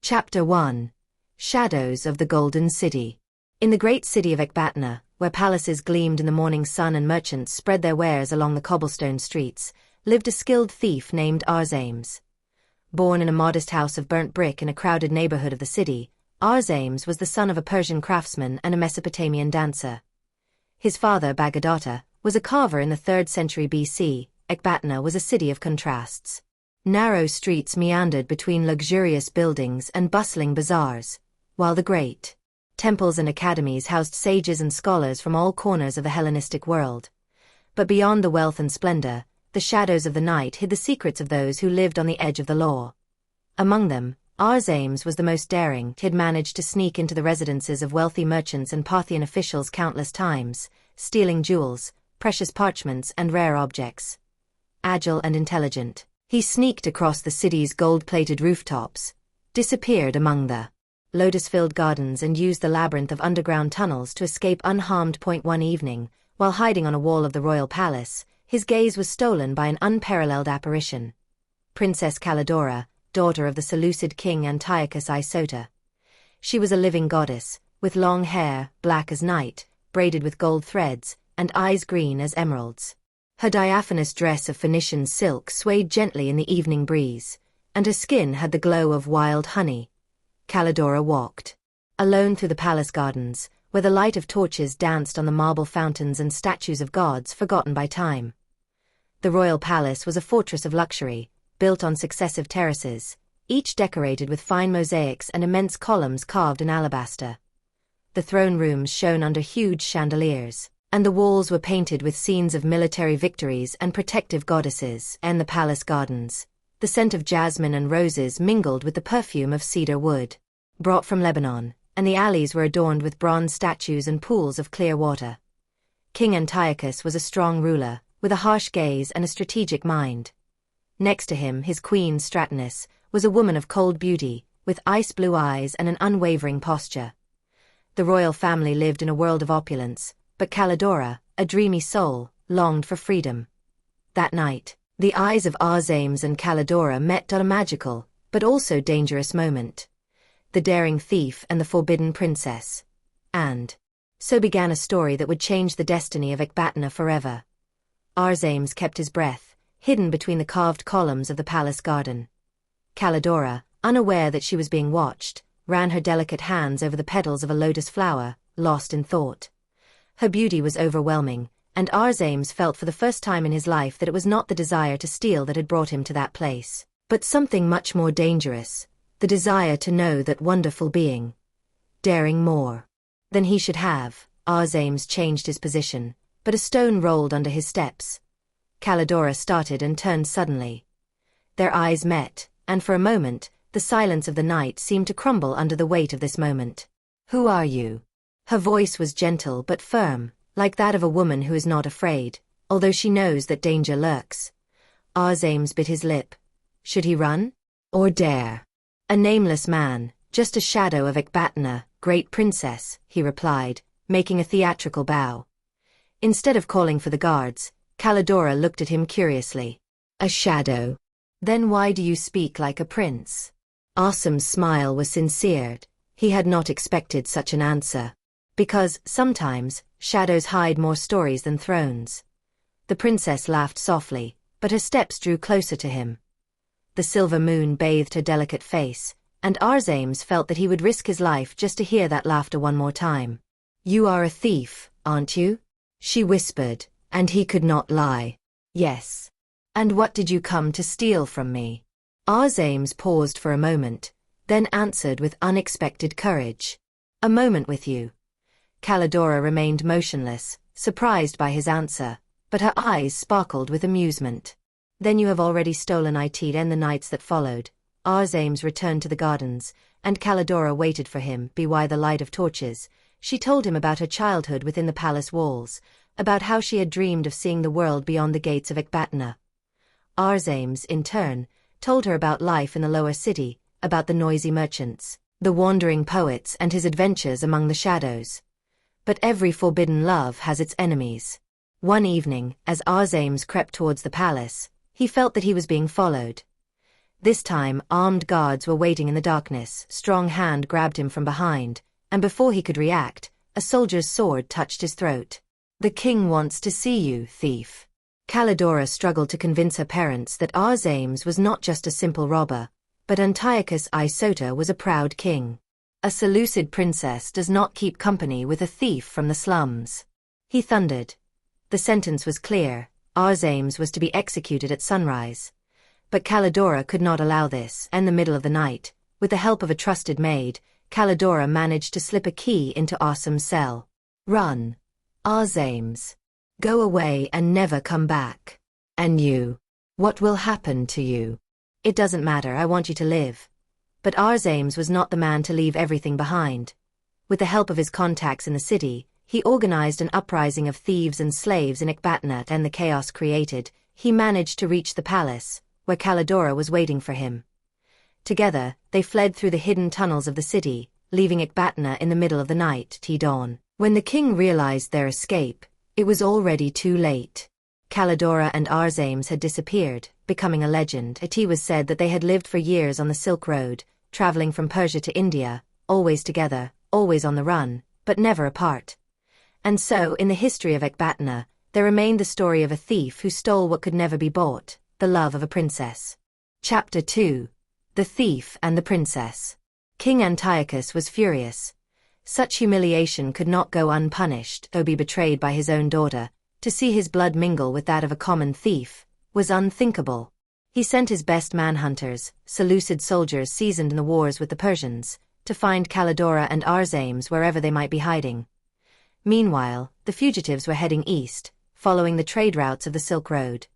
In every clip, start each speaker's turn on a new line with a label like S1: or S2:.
S1: Chapter 1. Shadows of the Golden City. In the great city of Ecbatana, where palaces gleamed in the morning sun and merchants spread their wares along the cobblestone streets, lived a skilled thief named Arzames. Born in a modest house of burnt brick in a crowded neighborhood of the city, Arzames was the son of a Persian craftsman and a Mesopotamian dancer. His father, Bagadatta, was a carver in the 3rd century BC. Ecbatana was a city of contrasts. Narrow streets meandered between luxurious buildings and bustling bazaars, while the great temples and academies housed sages and scholars from all corners of the Hellenistic world. But beyond the wealth and splendor, the shadows of the night hid the secrets of those who lived on the edge of the law. Among them, Arzames was the most daring. He had managed to sneak into the residences of wealthy merchants and Parthian officials countless times, stealing jewels, precious parchments, and rare objects. Agile and intelligent, he sneaked across the city's gold-plated rooftops, disappeared among the lotus-filled gardens, and used the labyrinth of underground tunnels to escape unharmed. One evening, while hiding on a wall of the royal palace, his gaze was stolen by an unparalleled apparition. Princess Calidora, daughter of the Seleucid king Antiochus I Sota. She was a living goddess, with long hair, black as night, braided with gold threads, and eyes green as emeralds. Her diaphanous dress of Phoenician silk swayed gently in the evening breeze, and her skin had the glow of wild honey. Calidora walked alone through the palace gardens, where the light of torches danced on the marble fountains and statues of gods forgotten by time. The royal palace was a fortress of luxury, built on successive terraces, each decorated with fine mosaics and immense columns carved in alabaster. The throne rooms shone under huge chandeliers, and the walls were painted with scenes of military victories and protective goddesses. And the palace gardens, the scent of jasmine and roses mingled with the perfume of cedar wood, brought from Lebanon, and the alleys were adorned with bronze statues and pools of clear water. King Antiochus was a strong ruler, with a harsh gaze and a strategic mind. Next to him, his queen Stratonus was a woman of cold beauty, with ice-blue eyes and an unwavering posture. The royal family lived in a world of opulence, but Calidora, a dreamy soul, longed for freedom. That night, the eyes of Arzames and Calidora met at a magical, but also dangerous moment. The daring thief and the forbidden princess. And so began a story that would change the destiny of Ecbatana forever. Arzames kept his breath, hidden between the carved columns of the palace garden. Calidora, unaware that she was being watched, ran her delicate hands over the petals of a lotus flower, lost in thought. Her beauty was overwhelming, and Arzames felt for the first time in his life that it was not the desire to steal that had brought him to that place, but something much more dangerous, the desire to know that wonderful being. Daring more than he should have, Arzames changed his position, but a stone rolled under his steps. Calidora started and turned suddenly. Their eyes met, and for a moment, the silence of the night seemed to crumble under the weight of this moment. "Who are you?" Her voice was gentle but firm, like that of a woman who is not afraid, although she knows that danger lurks. Arzames bit his lip. Should he run? Or dare? "A nameless man, just a shadow of Ecbatana, great princess," he replied, making a theatrical bow. Instead of calling for the guards, Calidora looked at him curiously. "A shadow? Then why do you speak like a prince?" Arzames' smile was sincere. He had not expected such an answer. "Because, sometimes, shadows hide more stories than thrones." The princess laughed softly, but her steps drew closer to him. The silver moon bathed her delicate face, and Arzames felt that he would risk his life just to hear that laughter one more time. "You are a thief, aren't you?" she whispered, and he could not lie. "Yes. And what did you come to steal from me?" Arzames paused for a moment, then answered with unexpected courage. "A moment with you." Calidora remained motionless, surprised by his answer, but her eyes sparkled with amusement. "Then you have already stolen it and the nights that followed." Arzames returned to the gardens, and Calidora waited for him by the light of torches. She told him about her childhood within the palace walls, about how she had dreamed of seeing the world beyond the gates of Ecbatana. Arzames, in turn, told her about life in the lower city, about the noisy merchants, the wandering poets, and his adventures among the shadows. But every forbidden love has its enemies. One evening, as Arzames crept towards the palace, he felt that he was being followed. This time, armed guards were waiting in the darkness. Strong hand grabbed him from behind, and before he could react, a soldier's sword touched his throat. "The king wants to see you, thief." Calidora struggled to convince her parents that Arzames was not just a simple robber, but Antiochus I Sota was a proud king. A Seleucid princess does not keep company with a thief from the slums. He thundered. The sentence was clear: Arzames was to be executed at sunrise. But Calidora could not allow this, and in the middle of the night, with the help of a trusted maid, Calidora managed to slip a key into Arzames' cell. "Run, Arzames. Go away and never come back. And you? What will happen to you?" "It doesn't matter, I want you to live." But Arzames was not the man to leave everything behind. With the help of his contacts in the city, he organized an uprising of thieves and slaves in Ecbatana, and the chaos created, he managed to reach the palace, where Calidora was waiting for him. Together, they fled through the hidden tunnels of the city, leaving Ecbatana in the middle of the night till dawn. When the king realized their escape, it was already too late. Calidora and Arzames had disappeared, becoming a legend. It was said that they had lived for years on the Silk Road, traveling from Persia to India, always together, always on the run, but never apart. And so, in the history of Ecbatana, there remained the story of a thief who stole what could never be bought: the love of a princess. Chapter 2. The Thief and the Princess. King Antiochus was furious. Such humiliation could not go unpunished, though be betrayed by his own daughter. To see his blood mingle with that of a common thief was unthinkable. He sent his best manhunters, Seleucid soldiers seasoned in the wars with the Persians, to find Calidora and Arzames wherever they might be hiding. Meanwhile, the fugitives were heading east, following the trade routes of the Silk Road.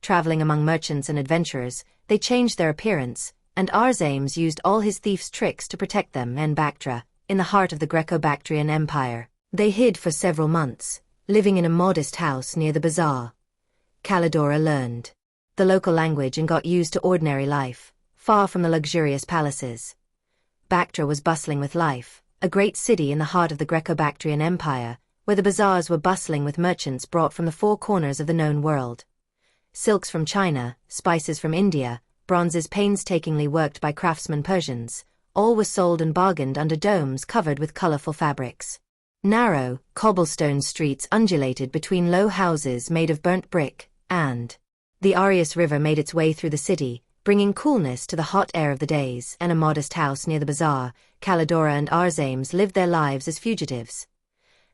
S1: Traveling among merchants and adventurers, they changed their appearance, and Arzames used all his thief's tricks to protect them in Bactra, in the heart of the Greco-Bactrian Empire. They hid for several months, living in a modest house near the bazaar. Calidora learned the local language and got used to ordinary life, far from the luxurious palaces. Bactra was bustling with life, a great city in the heart of the Greco-Bactrian Empire, where the bazaars were bustling with merchants brought from the four corners of the known world. Silks from China, spices from India, bronzes painstakingly worked by craftsmen Persians, all were sold and bargained under domes covered with colorful fabrics. Narrow, cobblestone streets undulated between low houses made of burnt brick, and the Arius River made its way through the city, bringing coolness to the hot air of the days. And a modest house near the bazaar, Calidora and Arzames lived their lives as fugitives.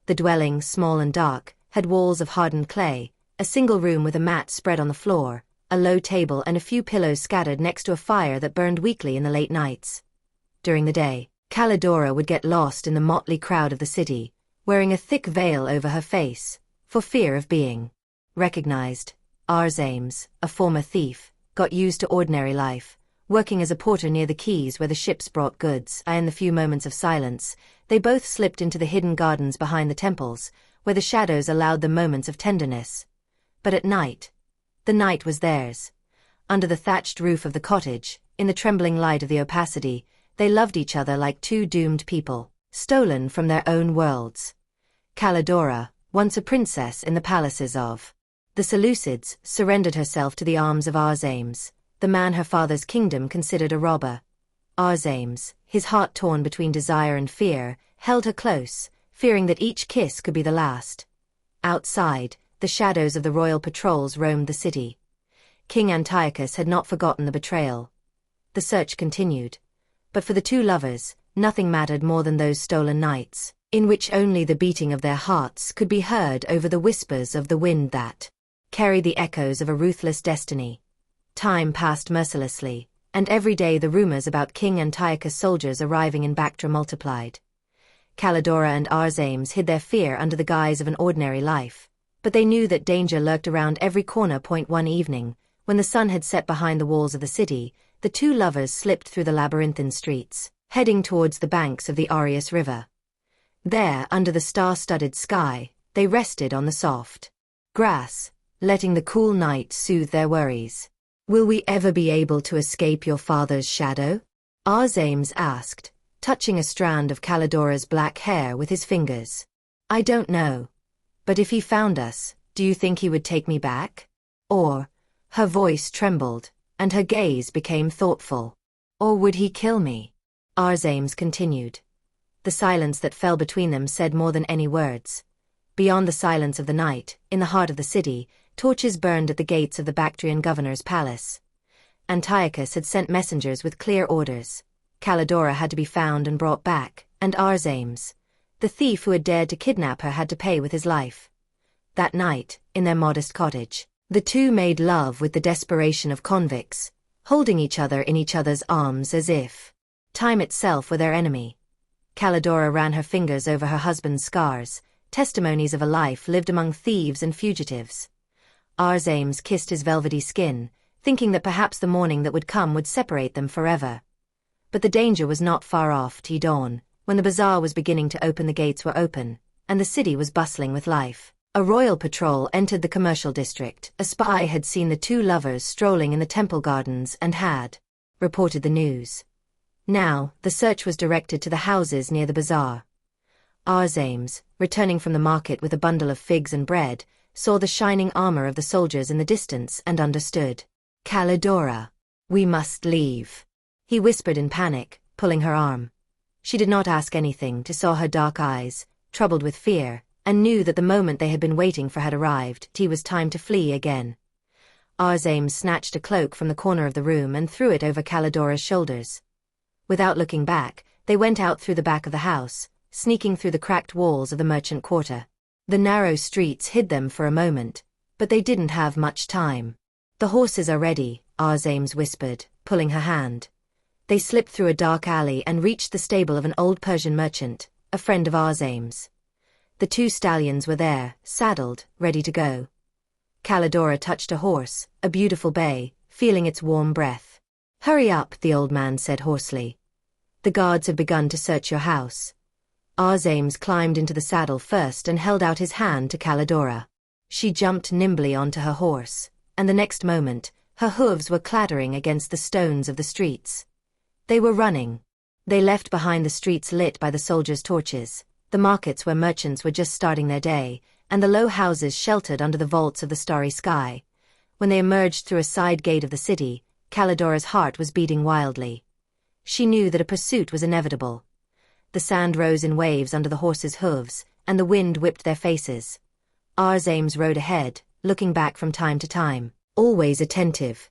S1: The dwelling, small and dark, had walls of hardened clay, a single room with a mat spread on the floor, a low table and a few pillows scattered next to a fire that burned weakly in the late nights. During the day, Calidora would get lost in the motley crowd of the city, wearing a thick veil over her face, for fear of being recognized. Arzames, a former thief, got used to ordinary life, working as a porter near the quays where the ships brought goods. In the few moments of silence, they both slipped into the hidden gardens behind the temples, where the shadows allowed them moments of tenderness. But at night, the night was theirs. Under the thatched roof of the cottage, in the trembling light of the opacity, they loved each other like two doomed people, stolen from their own worlds. Calidora, once a princess in the palaces of the Seleucids, surrendered herself to the arms of Arzames, the man her father's kingdom considered a robber. Arzames, his heart torn between desire and fear, held her close, fearing that each kiss could be the last. Outside, the shadows of the royal patrols roamed the city. King Antiochus had not forgotten the betrayal. The search continued. But for the two lovers, nothing mattered more than those stolen nights, in which only the beating of their hearts could be heard over the whispers of the wind that carried the echoes of a ruthless destiny. Time passed mercilessly, and every day the rumors about King Antiochus' soldiers arriving in Bactra multiplied. Calidora and Arzames hid their fear under the guise of an ordinary life, but they knew that danger lurked around every corner. One evening, when the sun had set behind the walls of the city, the two lovers slipped through the labyrinthine streets, heading towards the banks of the Arius River. There, under the star-studded sky, they rested on the soft grass, letting the cool night soothe their worries. "Will we ever be able to escape your father's shadow?" Arzames asked, touching a strand of Calidora's black hair with his fingers. "I don't know. But if he found us, do you think he would take me back?" Or, her voice trembled, and her gaze became thoughtful. Or would he kill me? Arzames continued. The silence that fell between them said more than any words. Beyond the silence of the night, in the heart of the city, torches burned at the gates of the Bactrian governor's palace. Antiochus had sent messengers with clear orders. Calidora had to be found and brought back, and Arzames, the thief who had dared to kidnap her, had to pay with his life. That night, in their modest cottage, the two made love with the desperation of convicts, holding each other in each other's arms as if time itself were their enemy. Calidora ran her fingers over her husband's scars, testimonies of a life lived among thieves and fugitives. Arzames kissed his velvety skin, thinking that perhaps the morning that would come would separate them forever. But the danger was not far off. Dawn, when the bazaar was beginning to open, the gates were open, and the city was bustling with life. A royal patrol entered the commercial district. A spy had seen the two lovers strolling in the temple gardens and had reported the news. Now, the search was directed to the houses near the bazaar. Arzames, returning from the market with a bundle of figs and bread, saw the shining armor of the soldiers in the distance and understood. Calidora, we must leave, he whispered in panic, pulling her arm. She did not ask anything. He saw her dark eyes, troubled with fear, and knew that the moment they had been waiting for had arrived. It was time to flee again. Arzames snatched a cloak from the corner of the room and threw it over Calidora's shoulders. Without looking back, they went out through the back of the house, sneaking through the cracked walls of the merchant quarter. The narrow streets hid them for a moment, but they didn't have much time. The horses are ready, Arzames whispered, pulling her hand. They slipped through a dark alley and reached the stable of an old Persian merchant, a friend of Arzames. The two stallions were there, saddled, ready to go. Calidora touched a horse, a beautiful bay, feeling its warm breath. Hurry up, the old man said hoarsely. The guards have begun to search your house. Arzames climbed into the saddle first and held out his hand to Calidora. She jumped nimbly onto her horse, and the next moment, her hooves were clattering against the stones of the streets. They were running. They left behind the streets lit by the soldiers' torches, the markets where merchants were just starting their day, and the low houses sheltered under the vaults of the starry sky. When they emerged through a side gate of the city, Calidora's heart was beating wildly. She knew that a pursuit was inevitable. The sand rose in waves under the horses' hooves, and the wind whipped their faces. Arzames rode ahead, looking back from time to time, always attentive.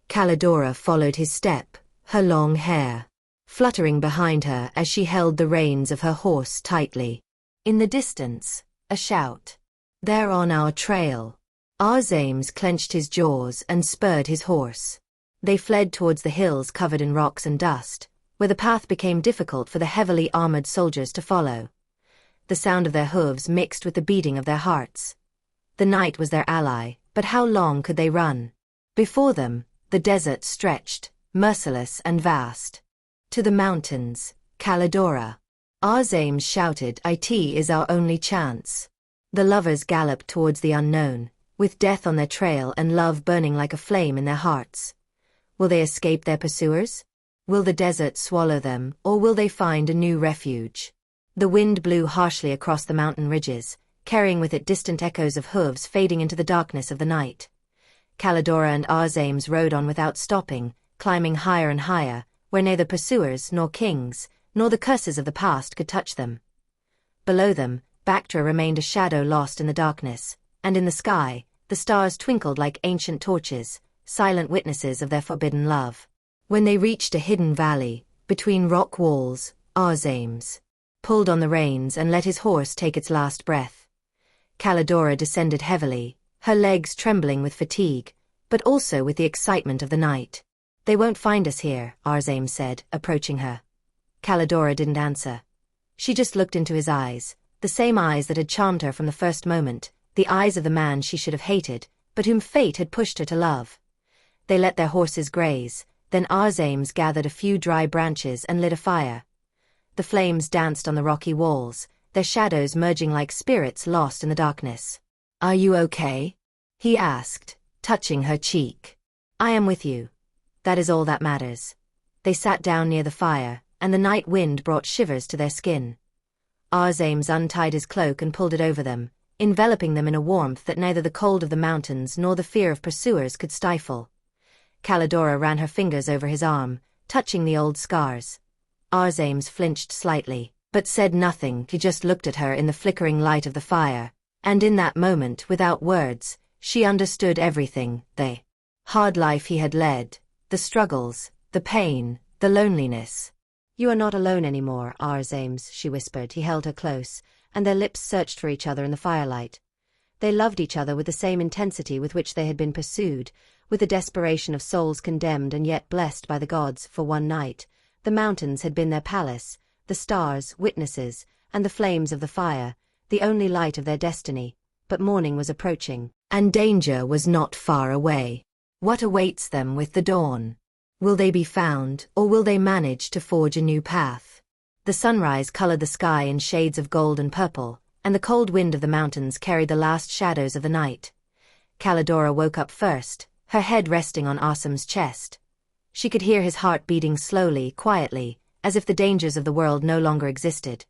S1: Calidora followed his step, her long hair fluttering behind her as she held the reins of her horse tightly. In the distance, a shout. They're on our trail. Arzames clenched his jaws and spurred his horse. They fled towards the hills covered in rocks and dust, where the path became difficult for the heavily armored soldiers to follow. The sound of their hooves mixed with the beating of their hearts. The night was their ally, but how long could they run? Before them, the desert stretched, merciless and vast. To the mountains, Calidora. Arzames shouted, "It is our only chance." The lovers galloped towards the unknown, with death on their trail and love burning like a flame in their hearts. Will they escape their pursuers? Will the desert swallow them, or will they find a new refuge? The wind blew harshly across the mountain ridges, carrying with it distant echoes of hooves fading into the darkness of the night. Calidora and Arzames rode on without stopping, climbing higher and higher, where neither pursuers nor kings, nor the curses of the past could touch them. Below them, Bactra remained a shadow lost in the darkness, and in the sky, the stars twinkled like ancient torches, silent witnesses of their forbidden love. When they reached a hidden valley, between rock walls, Arzames pulled on the reins and let his horse take its last breath. Calidora descended heavily, her legs trembling with fatigue, but also with the excitement of the night. "They won't find us here," Arzames said, approaching her. Calidora didn't answer. She just looked into his eyes, the same eyes that had charmed her from the first moment, the eyes of the man she should have hated, but whom fate had pushed her to love. They let their horses graze, then Arzames gathered a few dry branches and lit a fire. The flames danced on the rocky walls, their shadows merging like spirits lost in the darkness. "Are you okay?" he asked, touching her cheek. "I am with you. That is all that matters." They sat down near the fire, and the night wind brought shivers to their skin. Arzames untied his cloak and pulled it over them, enveloping them in a warmth that neither the cold of the mountains nor the fear of pursuers could stifle. Calidora ran her fingers over his arm, touching the old scars. Arzames flinched slightly, but said nothing. He just looked at her in the flickering light of the fire, and in that moment, without words, she understood everything. The hard life he had led, the struggles, the pain, the loneliness. "You are not alone anymore, Arzames," she whispered. He held her close, and their lips searched for each other in the firelight. They loved each other with the same intensity with which they had been pursued, with the desperation of souls condemned and yet blessed by the gods. For one night, the mountains had been their palace, the stars witnesses, and the flames of the fire the only light of their destiny. But morning was approaching, and danger was not far away. What awaits them with the dawn? Will they be found, or will they manage to forge a new path? The sunrise colored the sky in shades of gold and purple, and the cold wind of the mountains carried the last shadows of the night. Calidora woke up first, her head resting on Asam's chest. She could hear his heart beating slowly, quietly, as if the dangers of the world no longer existed.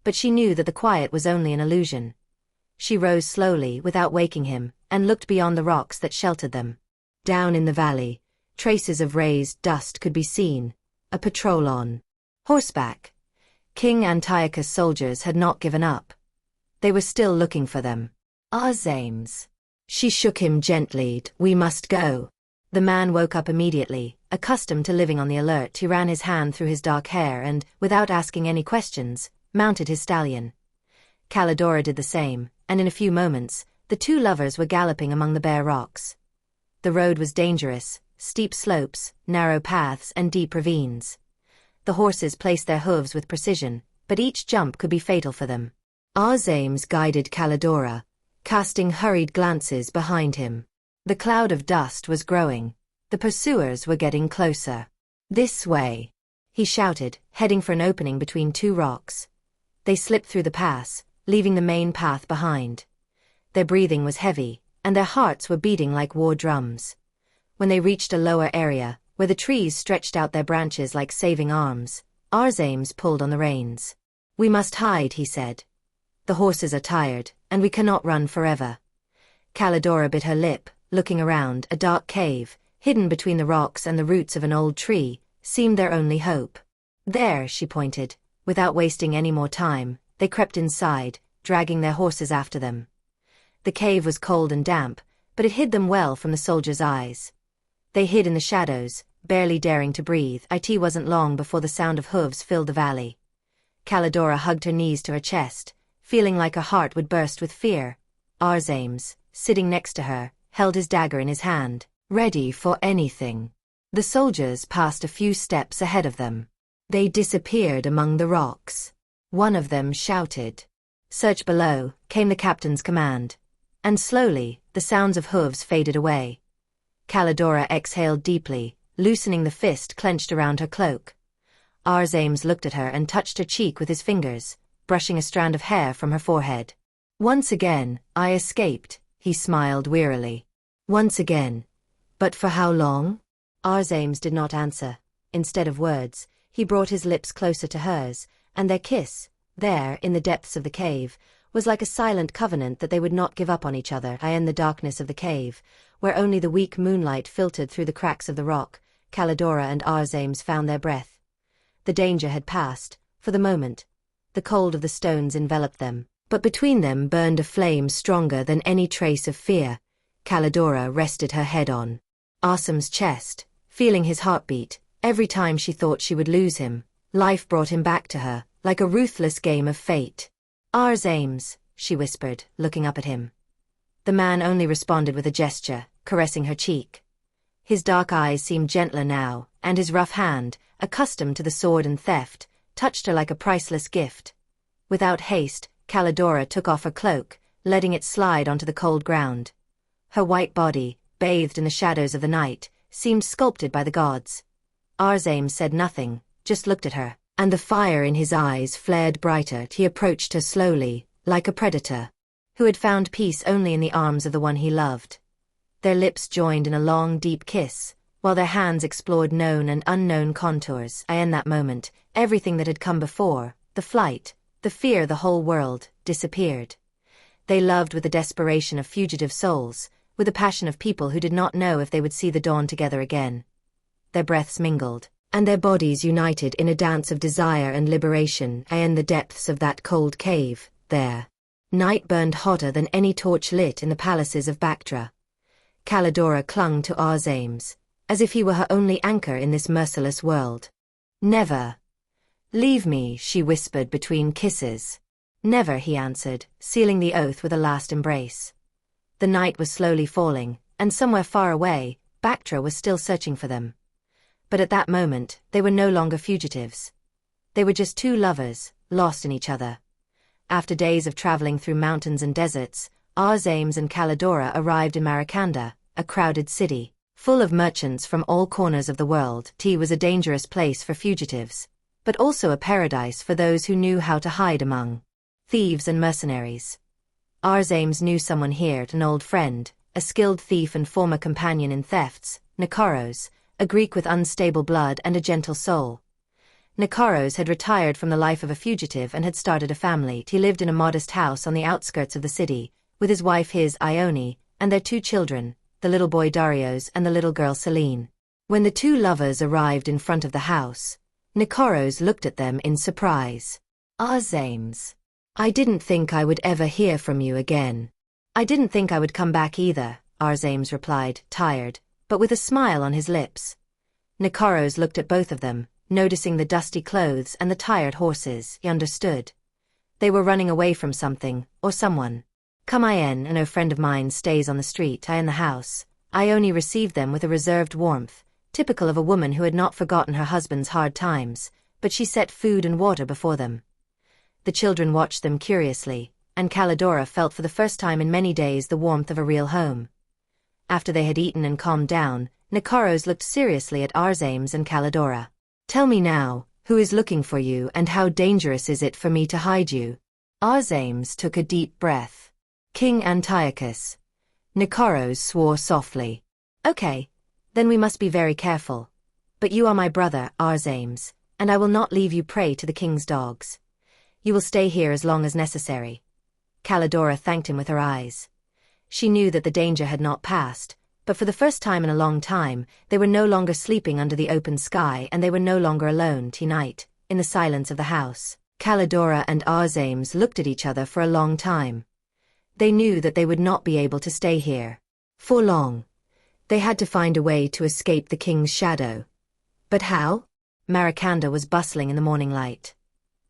S1: But she knew that the quiet was only an illusion. She rose slowly, without waking him, and looked beyond the rocks that sheltered them. Down in the valley, traces of raised dust could be seen, a patrol on horseback. King Antiochus' soldiers had not given up. They were still looking for them. Arzames. She shook him gently. "We must go." The man woke up immediately, accustomed to living on the alert. He ran his hand through his dark hair and, without asking any questions, mounted his stallion. Calidora did the same, and in a few moments, the two lovers were galloping among the bare rocks. The road was dangerous, steep slopes, narrow paths, and deep ravines. The horses placed their hooves with precision, but each jump could be fatal for them. Arzames guided Calidora, casting hurried glances behind him. The cloud of dust was growing. The pursuers were getting closer. "This way," he shouted, heading for an opening between two rocks. They slipped through the pass, leaving the main path behind. Their breathing was heavy, and their hearts were beating like war drums. When they reached a lower area, where the trees stretched out their branches like saving arms, Arzames pulled on the reins. "We must hide," he said. "The horses are tired, and we cannot run forever." Calidora bit her lip, looking around. A dark cave, hidden between the rocks and the roots of an old tree, seemed their only hope. "There," she pointed. Without wasting any more time, they crept inside, dragging their horses after them. The cave was cold and damp, but it hid them well from the soldiers' eyes. They hid in the shadows, barely daring to breathe. It wasn't long before the sound of hooves filled the valley. Calidora hugged her knees to her chest, feeling like her heart would burst with fear. Arzames, sitting next to her, held his dagger in his hand, ready for anything. The soldiers passed a few steps ahead of them. They disappeared among the rocks. One of them shouted. "Search below," came the captain's command. And slowly, the sounds of hooves faded away. Calidora exhaled deeply, loosening the fist clenched around her cloak. Arzames looked at her and touched her cheek with his fingers, brushing a strand of hair from her forehead. "Once again, I escaped," he smiled wearily. "Once again. But for how long?" Arzames did not answer. Instead of words, he brought his lips closer to hers, and their kiss, there, in the depths of the cave, was like a silent covenant that they would not give up on each other. In the darkness of the cave, where only the weak moonlight filtered through the cracks of the rock, Calidora and Arzames found their breath. The danger had passed, for the moment. The cold of the stones enveloped them, but between them burned a flame stronger than any trace of fear. Calidora rested her head on Asam's chest, feeling his heartbeat. Every time she thought she would lose him, life brought him back to her, like a ruthless game of fate. "Arzames," she whispered, looking up at him. The man only responded with a gesture, caressing her cheek. His dark eyes seemed gentler now, and his rough hand, accustomed to the sword and theft, touched her like a priceless gift. Without haste, Calidora took off her cloak, letting it slide onto the cold ground. Her white body, bathed in the shadows of the night, seemed sculpted by the gods. Arzames said nothing, just looked at her, and the fire in his eyes flared brighter. He approached her slowly, like a predator, who had found peace only in the arms of the one he loved. Their lips joined in a long, deep kiss, while their hands explored known and unknown contours. In that moment, everything that had come before, the flight, the fear, the whole world, disappeared. They loved with the desperation of fugitive souls, with the passion of people who did not know if they would see the dawn together again. Their breaths mingled, and their bodies united in a dance of desire and liberation. In the depths of that cold cave, there, night burned hotter than any torch lit in the palaces of Bactra. Calidora clung to Arzames, as if he were her only anchor in this merciless world. "Never leave me," she whispered between kisses. "Never," he answered, sealing the oath with a last embrace. The night was slowly falling, and somewhere far away, Bactra was still searching for them. But at that moment, they were no longer fugitives. They were just two lovers, lost in each other. After days of traveling through mountains and deserts, Arzames and Calidora arrived in Maracanda, a crowded city, full of merchants from all corners of the world. It was a dangerous place for fugitives, but also a paradise for those who knew how to hide among thieves and mercenaries. Arzames knew someone here, an old friend, a skilled thief and former companion in thefts, Nikaros, a Greek with unstable blood and a gentle soul. Nikaros had retired from the life of a fugitive and had started a family. He lived in a modest house on the outskirts of the city, with his wife Ione, and their two children, the little boy Darius and the little girl Celine. When the two lovers arrived in front of the house, Nikaros looked at them in surprise. "Arzames, I didn't think I would ever hear from you again." "I didn't think I would come back either," Arzames replied, tired, but with a smile on his lips. Nikaros looked at both of them, noticing the dusty clothes and the tired horses. He understood. They were running away from something, or someone. "Come in, and a friend of mine stays on the street. I in the house." Ione received them with a reserved warmth, typical of a woman who had not forgotten her husband's hard times, but she set food and water before them. The children watched them curiously, and Calidora felt for the first time in many days the warmth of a real home. After they had eaten and calmed down, Nikaros looked seriously at Arzames and Calidora. "Tell me now, who is looking for you and how dangerous is it for me to hide you?" Arzames took a deep breath. "King Antiochus." Nikaros swore softly. "Okay, then we must be very careful. But you are my brother, Arzames, and I will not leave you prey to the king's dogs. You will stay here as long as necessary." Calidora thanked him with her eyes. She knew that the danger had not passed, but for the first time in a long time, they were no longer sleeping under the open sky and they were no longer alone tonight, in the silence of the house. Calidora and Arzames looked at each other for a long time. They knew that they would not be able to stay here for long. They had to find a way to escape the king's shadow. But how? Maracanda was bustling in the morning light.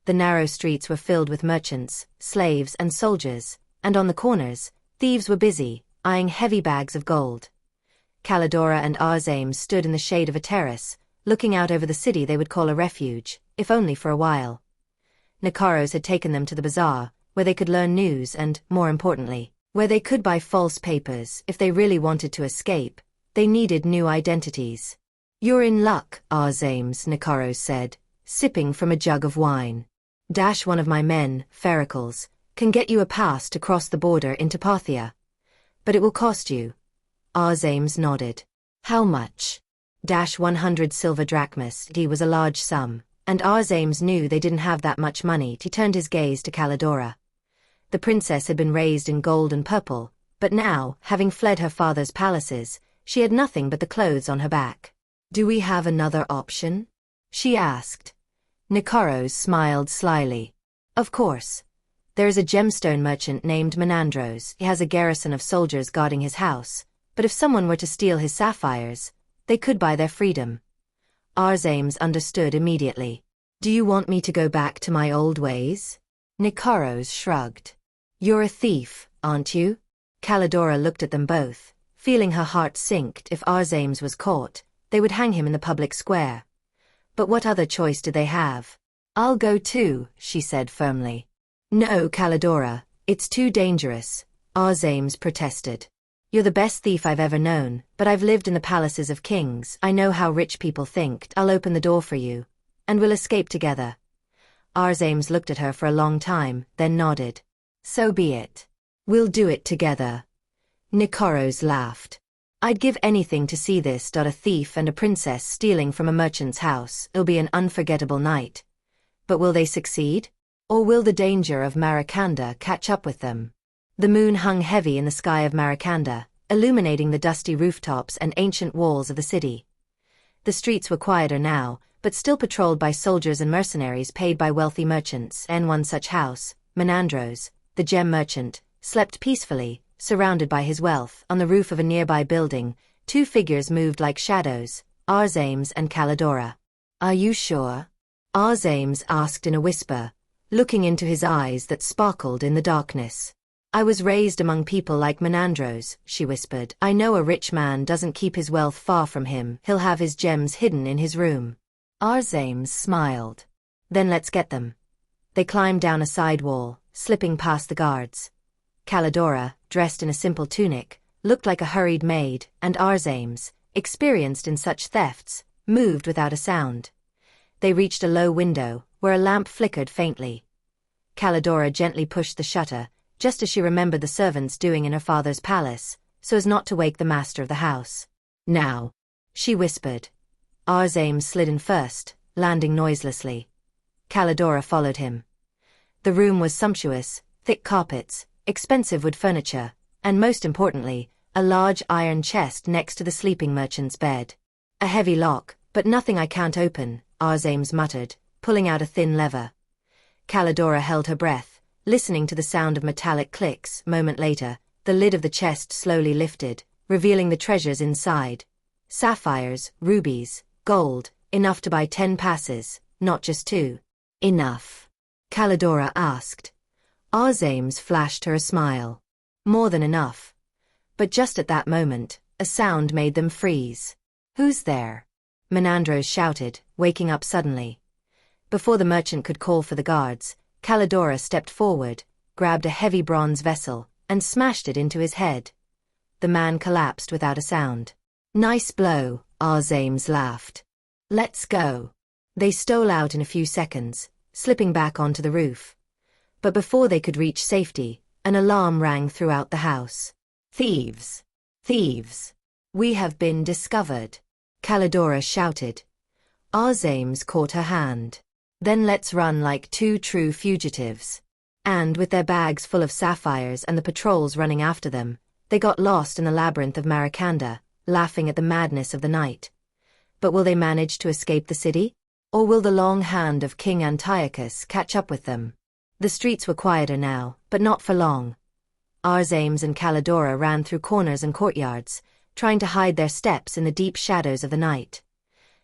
S1: The narrow streets were filled with merchants, slaves, and soldiers, and on the corners, thieves were busy, eyeing heavy bags of gold. Calidora and Arzames stood in the shade of a terrace, looking out over the city they would call a refuge, if only for a while. Nikaros had taken them to the bazaar, where they could learn news and, more importantly, where they could buy false papers. If they really wanted to escape, they needed new identities. "You're in luck, Arzames," Nikaros said, sipping from a jug of wine. "One of my men, Fericles, can get you a pass to cross the border into Parthia. But it will cost you." Arzames nodded. "How much?" 100 silver drachmas. It was a large sum, and Arzames knew they didn't have that much money. He turned his gaze to Calidora. The princess had been raised in gold and purple, but now, having fled her father's palaces, she had nothing but the clothes on her back. "Do we have another option?" she asked. Nikaros smiled slyly. "Of course. There is a gemstone merchant named Menandros. He has a garrison of soldiers guarding his house, but if someone were to steal his sapphires, they could buy their freedom." Arzames understood immediately. "Do you want me to go back to my old ways?" Nikaros shrugged. "You're a thief, aren't you?" Calidora looked at them both, feeling her heart sink. If Arzames was caught, they would hang him in the public square. But what other choice did they have? "I'll go too," she said firmly. "No, Calidora, it's too dangerous," Arzames protested. "You're the best thief I've ever known, but I've lived in the palaces of kings. I know how rich people think. I'll open the door for you, and we'll escape together." Arzames looked at her for a long time, then nodded. "So be it. We'll do it together." Nikaros laughed. "I'd give anything to see this. A thief and a princess stealing from a merchant's house. It'll be an unforgettable night. But will they succeed? Or will the danger of Maracanda catch up with them?" The moon hung heavy in the sky of Maracanda, illuminating the dusty rooftops and ancient walls of the city. The streets were quieter now, but still patrolled by soldiers and mercenaries paid by wealthy merchants. And one such house, Menandros, the gem merchant, slept peacefully, surrounded by his wealth. On the roof of a nearby building, two figures moved like shadows, Arzames and Calidora. "Are you sure?" Arzames asked in a whisper, looking into his eyes that sparkled in the darkness. "I was raised among people like Menandros," she whispered. "I know a rich man doesn't keep his wealth far from him. He'll have his gems hidden in his room." Arzames smiled. "Then let's get them." They climbed down a side wall, slipping past the guards. Calidora, dressed in a simple tunic, looked like a hurried maid, and Arzames, experienced in such thefts, moved without a sound. They reached a low window, where a lamp flickered faintly. Calidora gently pushed the shutter, just as she remembered the servants doing in her father's palace, so as not to wake the master of the house. "Now," she whispered. Arzames slid in first, landing noiselessly. Calidora followed him. The room was sumptuous, thick carpets, expensive wood furniture, and most importantly, a large iron chest next to the sleeping merchant's bed. "A heavy lock, but nothing I can't open," Arzames muttered, pulling out a thin lever. Calidora held her breath, listening to the sound of metallic clicks. A moment later, the lid of the chest slowly lifted, revealing the treasures inside. Sapphires, rubies, gold, enough to buy 10 passes, not just 2. "Enough?" Calidora asked. Arzames flashed her a smile. "More than enough." But just at that moment, a sound made them freeze. "Who's there?" Menandros shouted, waking up suddenly. Before the merchant could call for the guards, Calidora stepped forward, grabbed a heavy bronze vessel, and smashed it into his head. The man collapsed without a sound. "Nice blow," Arzames laughed. "Let's go." They stole out in a few seconds, slipping back onto the roof. But before they could reach safety, an alarm rang throughout the house. "Thieves! Thieves! We have been discovered!" Calidora shouted. Arzames caught her hand. "Then let's run like 2 true fugitives." And with their bags full of sapphires and the patrols running after them, they got lost in the labyrinth of Maracanda, laughing at the madness of the night. But will they manage to escape the city? Or will the long hand of King Antiochus catch up with them? The streets were quieter now, but not for long. Arzames and Calidora ran through corners and courtyards, trying to hide their steps in the deep shadows of the night.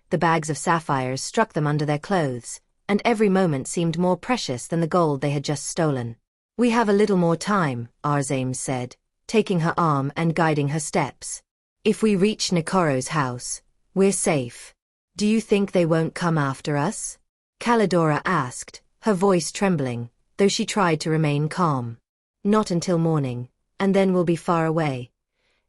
S1: The bags of sapphires struck them under their clothes, and every moment seemed more precious than the gold they had just stolen. "We have a little more time," Arzames said, taking her arm and guiding her steps. "If we reach Nicoro's house, we're safe. Do you think they won't come after us?" Calidora asked, her voice trembling, though she tried to remain calm. "Not until morning, and then we'll be far away.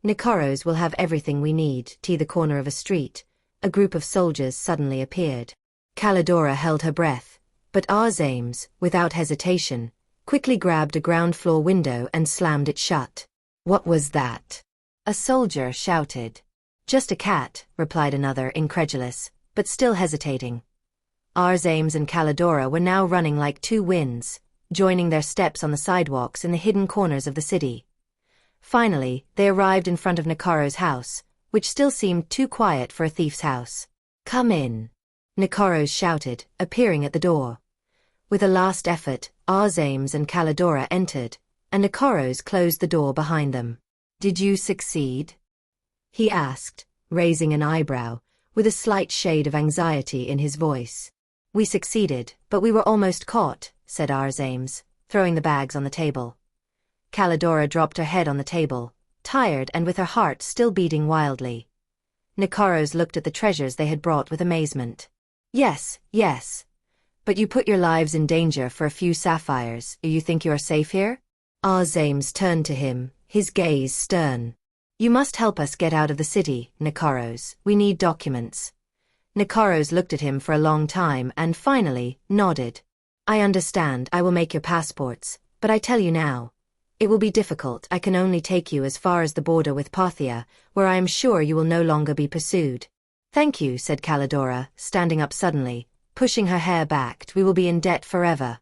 S1: Nicoro's will have everything we need." To the corner of a street, a group of soldiers suddenly appeared. Calidora held her breath, but Arzames, without hesitation, quickly grabbed a ground-floor window and slammed it shut. "What was that?" a soldier shouted. "Just a cat," replied another, incredulous, but still hesitating. Arzames and Calidora were now running like 2 winds, joining their steps on the sidewalks in the hidden corners of the city. Finally, they arrived in front of Nicoro's house, which still seemed too quiet for a thief's house. "Come in," Nicoro's shouted, appearing at the door. With a last effort, Arzames and Calidora entered, and Nicoro's closed the door behind them. "Did you succeed?" he asked, raising an eyebrow, with a slight shade of anxiety in his voice. "We succeeded, but we were almost caught," said Arzames, throwing the bags on the table. Calidora dropped her head on the table, tired and with her heart still beating wildly. Nicoro's looked at the treasures they had brought with amazement. Yes. But you put your lives in danger for a few sapphires. You think you are safe here?" Arzames turned to him, his gaze stern. "You must help us get out of the city, Nicoro's. We need documents." Nicoro's looked at him for a long time and finally nodded. "I understand. I will make your passports, but I tell you now, it will be difficult. I can only take you as far as the border with Parthia, where I am sure you will no longer be pursued." "Thank you," said Calidora, standing up suddenly, pushing her hair back. "We will be in debt forever."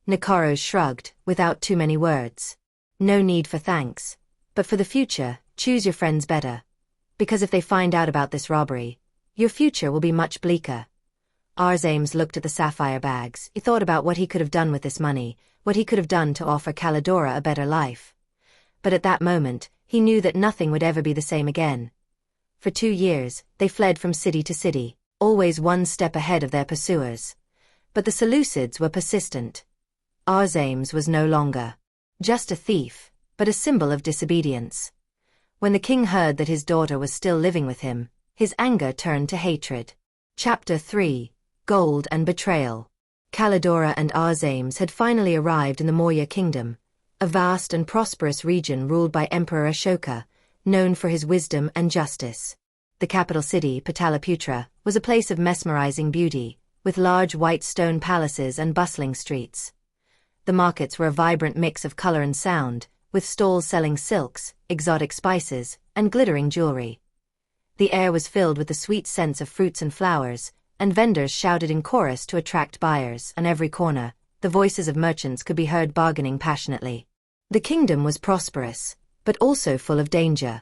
S1: Nicoro shrugged, without too many words. "No need for thanks. But for the future, choose your friends better. Because if they find out about this robbery, your future will be much bleaker. Arzames looked at the sapphire bags. He thought about what he could have done with this money, what he could have done to offer Calidora a better life. But at that moment, he knew that nothing would ever be the same again. For 2 years, they fled from city to city, always one step ahead of their pursuers. But the Seleucids were persistent. Arzames was no longer just a thief, but a symbol of disobedience. When the king heard that his daughter was still living with him, his anger turned to hatred. Chapter 3: Gold and Betrayal. Calidora and Arzames had finally arrived in the Maurya kingdom, a vast and prosperous region ruled by Emperor Ashoka, known for his wisdom and justice. The capital city, Pataliputra, was a place of mesmerizing beauty, with large white stone palaces and bustling streets. The markets were a vibrant mix of color and sound, with stalls selling silks, exotic spices, and glittering jewelry. The air was filled with the sweet scents of fruits and flowers, and vendors shouted in chorus to attract buyers. On every corner, the voices of merchants could be heard bargaining passionately. The kingdom was prosperous, but also full of danger.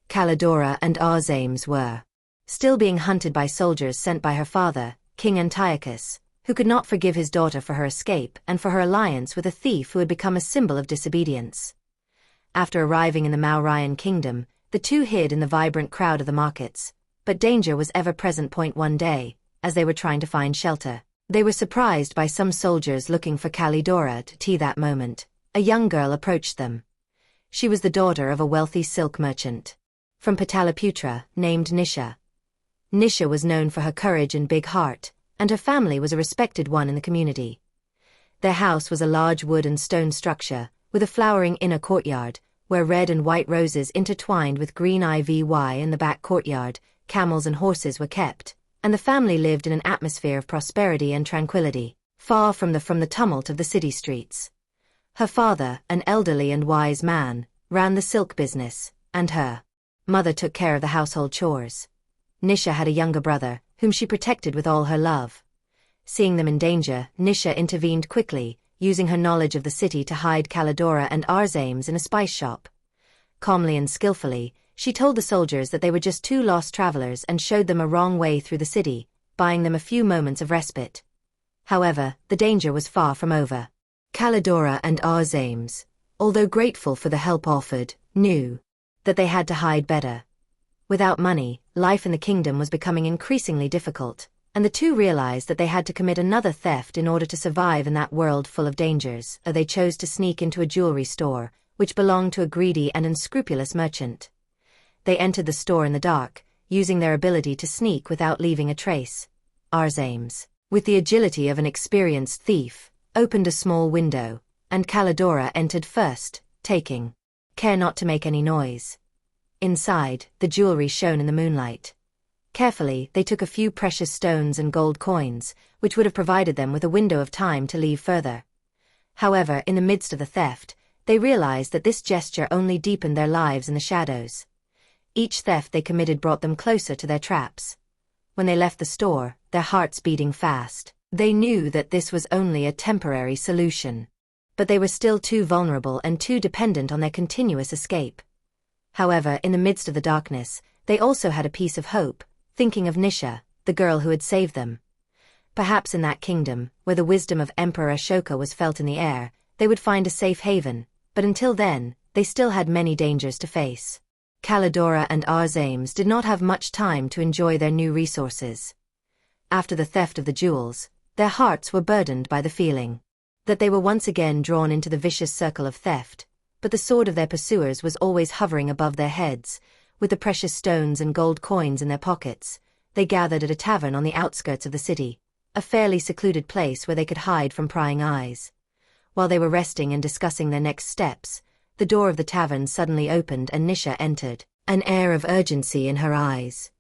S1: Calidora and Arzames were still being hunted by soldiers sent by her father, King Antiochus, who could not forgive his daughter for her escape and for her alliance with a thief who had become a symbol of disobedience. After arriving in the Mauryan kingdom, the two hid in the vibrant crowd of the markets, but danger was ever present. One day, as they were trying to find shelter, they were surprised by some soldiers looking for Calidora. That moment, a young girl approached them. She was the daughter of a wealthy silk merchant from Pataliputra, named Nisha. Nisha was known for her courage and big heart, and her family was a respected one in the community. Their house was a large wood and stone structure, with a flowering inner courtyard, where red and white roses intertwined with green ivy. In the back courtyard, camels and horses were kept, and the family lived in an atmosphere of prosperity and tranquility, far from the tumult of the city streets. Her father, an elderly and wise man, ran the silk business, and her mother took care of the household chores. Nisha had a younger brother, whom she protected with all her love. Seeing them in danger, Nisha intervened quickly, using her knowledge of the city to hide Calidora and Arzames in a spice shop. Calmly and skillfully, she told the soldiers that they were just two lost travelers and showed them a wrong way through the city, buying them a few moments of respite. However, the danger was far from over. Calidora and Arzames, although grateful for the help offered, knew that they had to hide better. Without money, life in the kingdom was becoming increasingly difficult, and the two realized that they had to commit another theft in order to survive in that world full of dangers. They chose to sneak into a jewelry store, which belonged to a greedy and unscrupulous merchant. They entered the store in the dark, using their ability to sneak without leaving a trace. Arzames, with the agility of an experienced thief, opened a small window, and Calidora entered first, taking care not to make any noise. Inside, the jewelry shone in the moonlight. Carefully, they took a few precious stones and gold coins, which would have provided them with a window of time to leave further. However, in the midst of the theft, they realized that this gesture only deepened their lives in the shadows. Each theft they committed brought them closer to their traps. When they left the store, their hearts beating fast, they knew that this was only a temporary solution. But they were still too vulnerable and too dependent on their continuous escape. However, in the midst of the darkness, they also had a piece of hope, thinking of Nisha, the girl who had saved them. Perhaps in that kingdom, where the wisdom of Emperor Ashoka was felt in the air, they would find a safe haven, but until then, they still had many dangers to face. Calidora and Arzames did not have much time to enjoy their new resources. After the theft of the jewels, their hearts were burdened by the feeling that they were once again drawn into the vicious circle of theft, but the sword of their pursuers was always hovering above their heads. With the precious stones and gold coins in their pockets, they gathered at a tavern on the outskirts of the city, a fairly secluded place where they could hide from prying eyes. While they were resting and discussing their next steps, the door of the tavern suddenly opened and Nisha entered, an air of urgency in her eyes.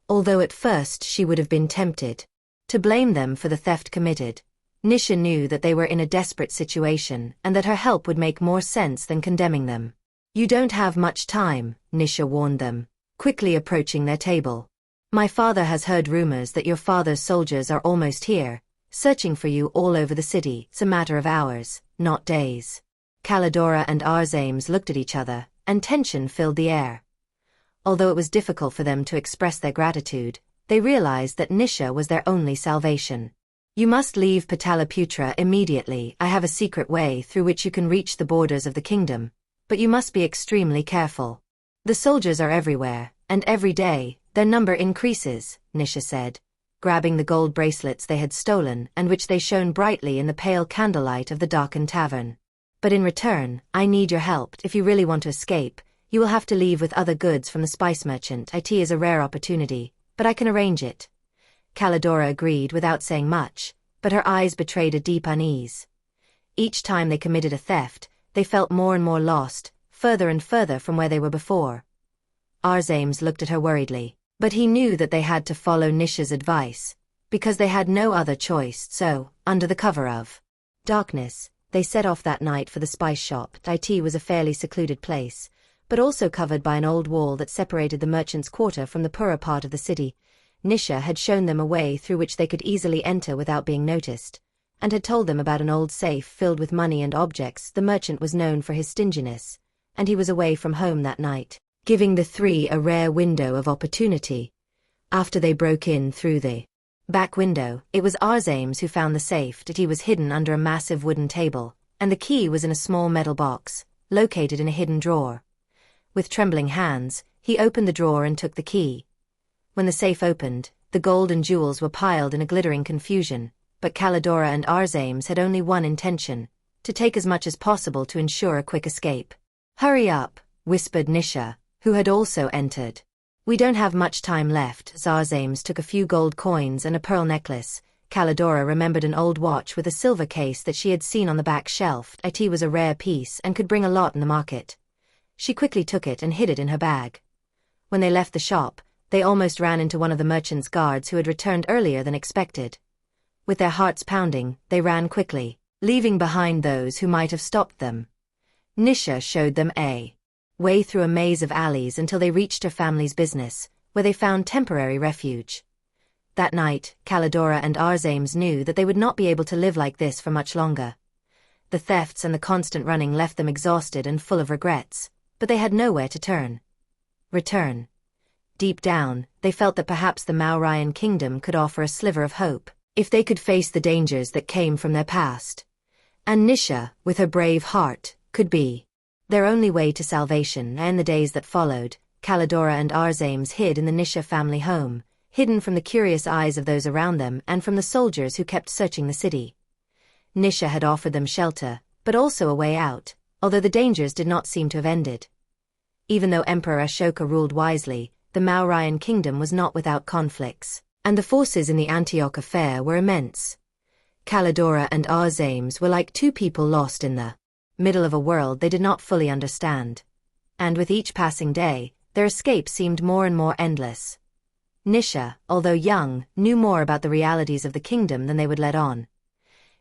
S1: Although at first she would have been tempted to blame them for the theft committed, Nisha knew that they were in a desperate situation and that her help would make more sense than condemning them. "You don't have much time," Nisha warned them, quickly approaching their table. "My father has heard rumors that your father's soldiers are almost here, searching for you all over the city. It's a matter of hours, not days." Calidora and Arzames looked at each other, and tension filled the air. Although it was difficult for them to express their gratitude, they realized that Nisha was their only salvation. "You must leave Pataliputra immediately. I have a secret way through which you can reach the borders of the kingdom, but you must be extremely careful. The soldiers are everywhere, and every day, their number increases," Nisha said, grabbing the gold bracelets they had stolen and which they shone brightly in the pale candlelight of the darkened tavern. "But in return, I need your help. If you really want to escape, you will have to leave with other goods from the spice merchant. It is a rare opportunity, but I can arrange it." Calidora agreed without saying much, but her eyes betrayed a deep unease. Each time they committed a theft, they felt more and more lost, further and further from where they were before. Arzames looked at her worriedly, but he knew that they had to follow Nisha's advice, because they had no other choice. So, under the cover of darkness, they set off that night for the spice shop. It was a fairly secluded place, but also covered by an old wall that separated the merchants' quarter from the poorer part of the city. Nisha had shown them a way through which they could easily enter without being noticed, and had told them about an old safe filled with money and objects. The merchant was known for his stinginess, and he was away from home that night, giving the three a rare window of opportunity. After they broke in through the back window, it was Arzames who found the safe. It was hidden under a massive wooden table, and the key was in a small metal box, located in a hidden drawer. With trembling hands, he opened the drawer and took the key. When the safe opened, the gold and jewels were piled in a glittering confusion, but Calidora and Arzames had only one intention: to take as much as possible to ensure a quick escape. "Hurry up," whispered Nisha, who had also entered. "We don't have much time left." Arzames took a few gold coins and a pearl necklace. Calidora remembered an old watch with a silver case that she had seen on the back shelf. It was a rare piece and could bring a lot in the market. She quickly took it and hid it in her bag. When they left the shop, they almost ran into one of the merchant's guards who had returned earlier than expected. With their hearts pounding, they ran quickly, leaving behind those who might have stopped them. Nisha showed them a way through a maze of alleys until they reached her family's business, where they found temporary refuge. That night, Calidora and Arzames knew that they would not be able to live like this for much longer. The thefts and the constant running left them exhausted and full of regrets, but they had nowhere to return. Deep down, they felt that perhaps the Mauryan kingdom could offer a sliver of hope, if they could face the dangers that came from their past. And Nisha, with her brave heart, could be their only way to salvation. In the days that followed, Calidora and Arzames hid in the Nisha family home, hidden from the curious eyes of those around them and from the soldiers who kept searching the city. Nisha had offered them shelter, but also a way out, although the dangers did not seem to have ended. Even though Emperor Ashoka ruled wisely, the Mauryan kingdom was not without conflicts, and the forces in the Antioch affair were immense. Calidora and Arzames were like two people lost in the middle of a world they did not fully understand. And with each passing day, their escape seemed more and more endless. Nisha, although young, knew more about the realities of the kingdom than they would let on.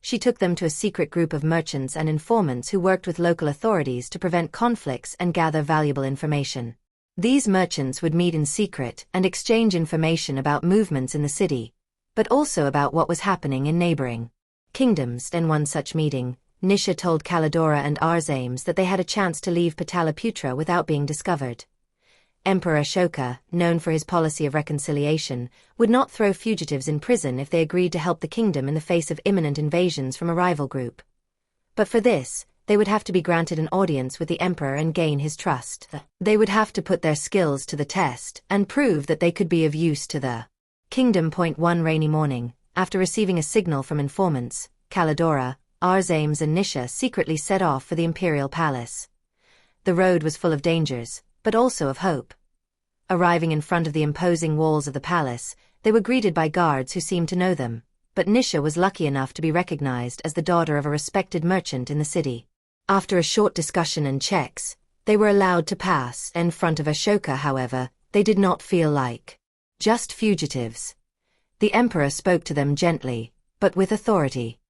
S1: She took them to a secret group of merchants and informants who worked with local authorities to prevent conflicts and gather valuable information. These merchants would meet in secret and exchange information about movements in the city, but also about what was happening in neighboring kingdoms. In one such meeting, Nisha told Calidora and Arzames that they had a chance to leave Pataliputra without being discovered. Emperor Ashoka, known for his policy of reconciliation, would not throw fugitives in prison if they agreed to help the kingdom in the face of imminent invasions from a rival group. But for this, they would have to be granted an audience with the emperor and gain his trust. They would have to put their skills to the test and prove that they could be of use to the kingdom. One rainy morning, after receiving a signal from informants, Calidora, Arzames and Nisha secretly set off for the imperial palace. The road was full of dangers, but also of hope. Arriving in front of the imposing walls of the palace, they were greeted by guards who seemed to know them, but Nisha was lucky enough to be recognized as the daughter of a respected merchant in the city. After a short discussion and checks, they were allowed to pass. In front of Ashoka, however, they did not feel like just fugitives. The emperor spoke to them gently, but with authority.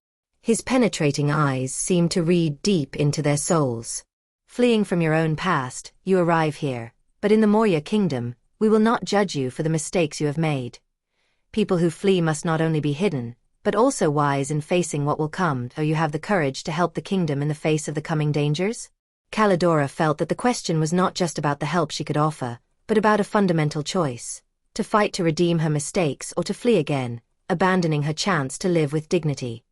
S1: His penetrating eyes seemed to read deep into their souls. "Fleeing from your own past, you arrive here, but in the Maurya kingdom, we will not judge you for the mistakes you have made. People who flee must not only be hidden, but also wise in facing what will come. So you have the courage to help the kingdom in the face of the coming dangers?" Calidora felt that the question was not just about the help she could offer, but about a fundamental choice: to fight to redeem her mistakes or to flee again, abandoning her chance to live with dignity.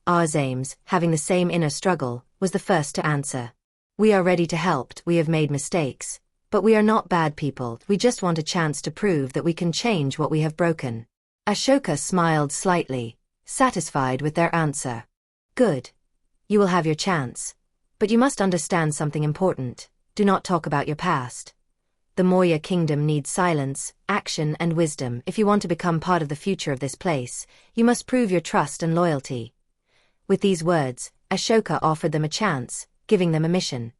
S1: Arzames, having the same inner struggle, was the first to answer. "We are ready to help. We have made mistakes. But we are not bad people. We just want a chance to prove that we can change what we have broken." Ashoka smiled slightly, satisfied with their answer. "Good. You will have your chance. But you must understand something important. Do not talk about your past. The Moya kingdom needs silence, action, and wisdom. If you want to become part of the future of this place, you must prove your trust and loyalty." With these words, Ashoka offered them a chance, giving them a mission.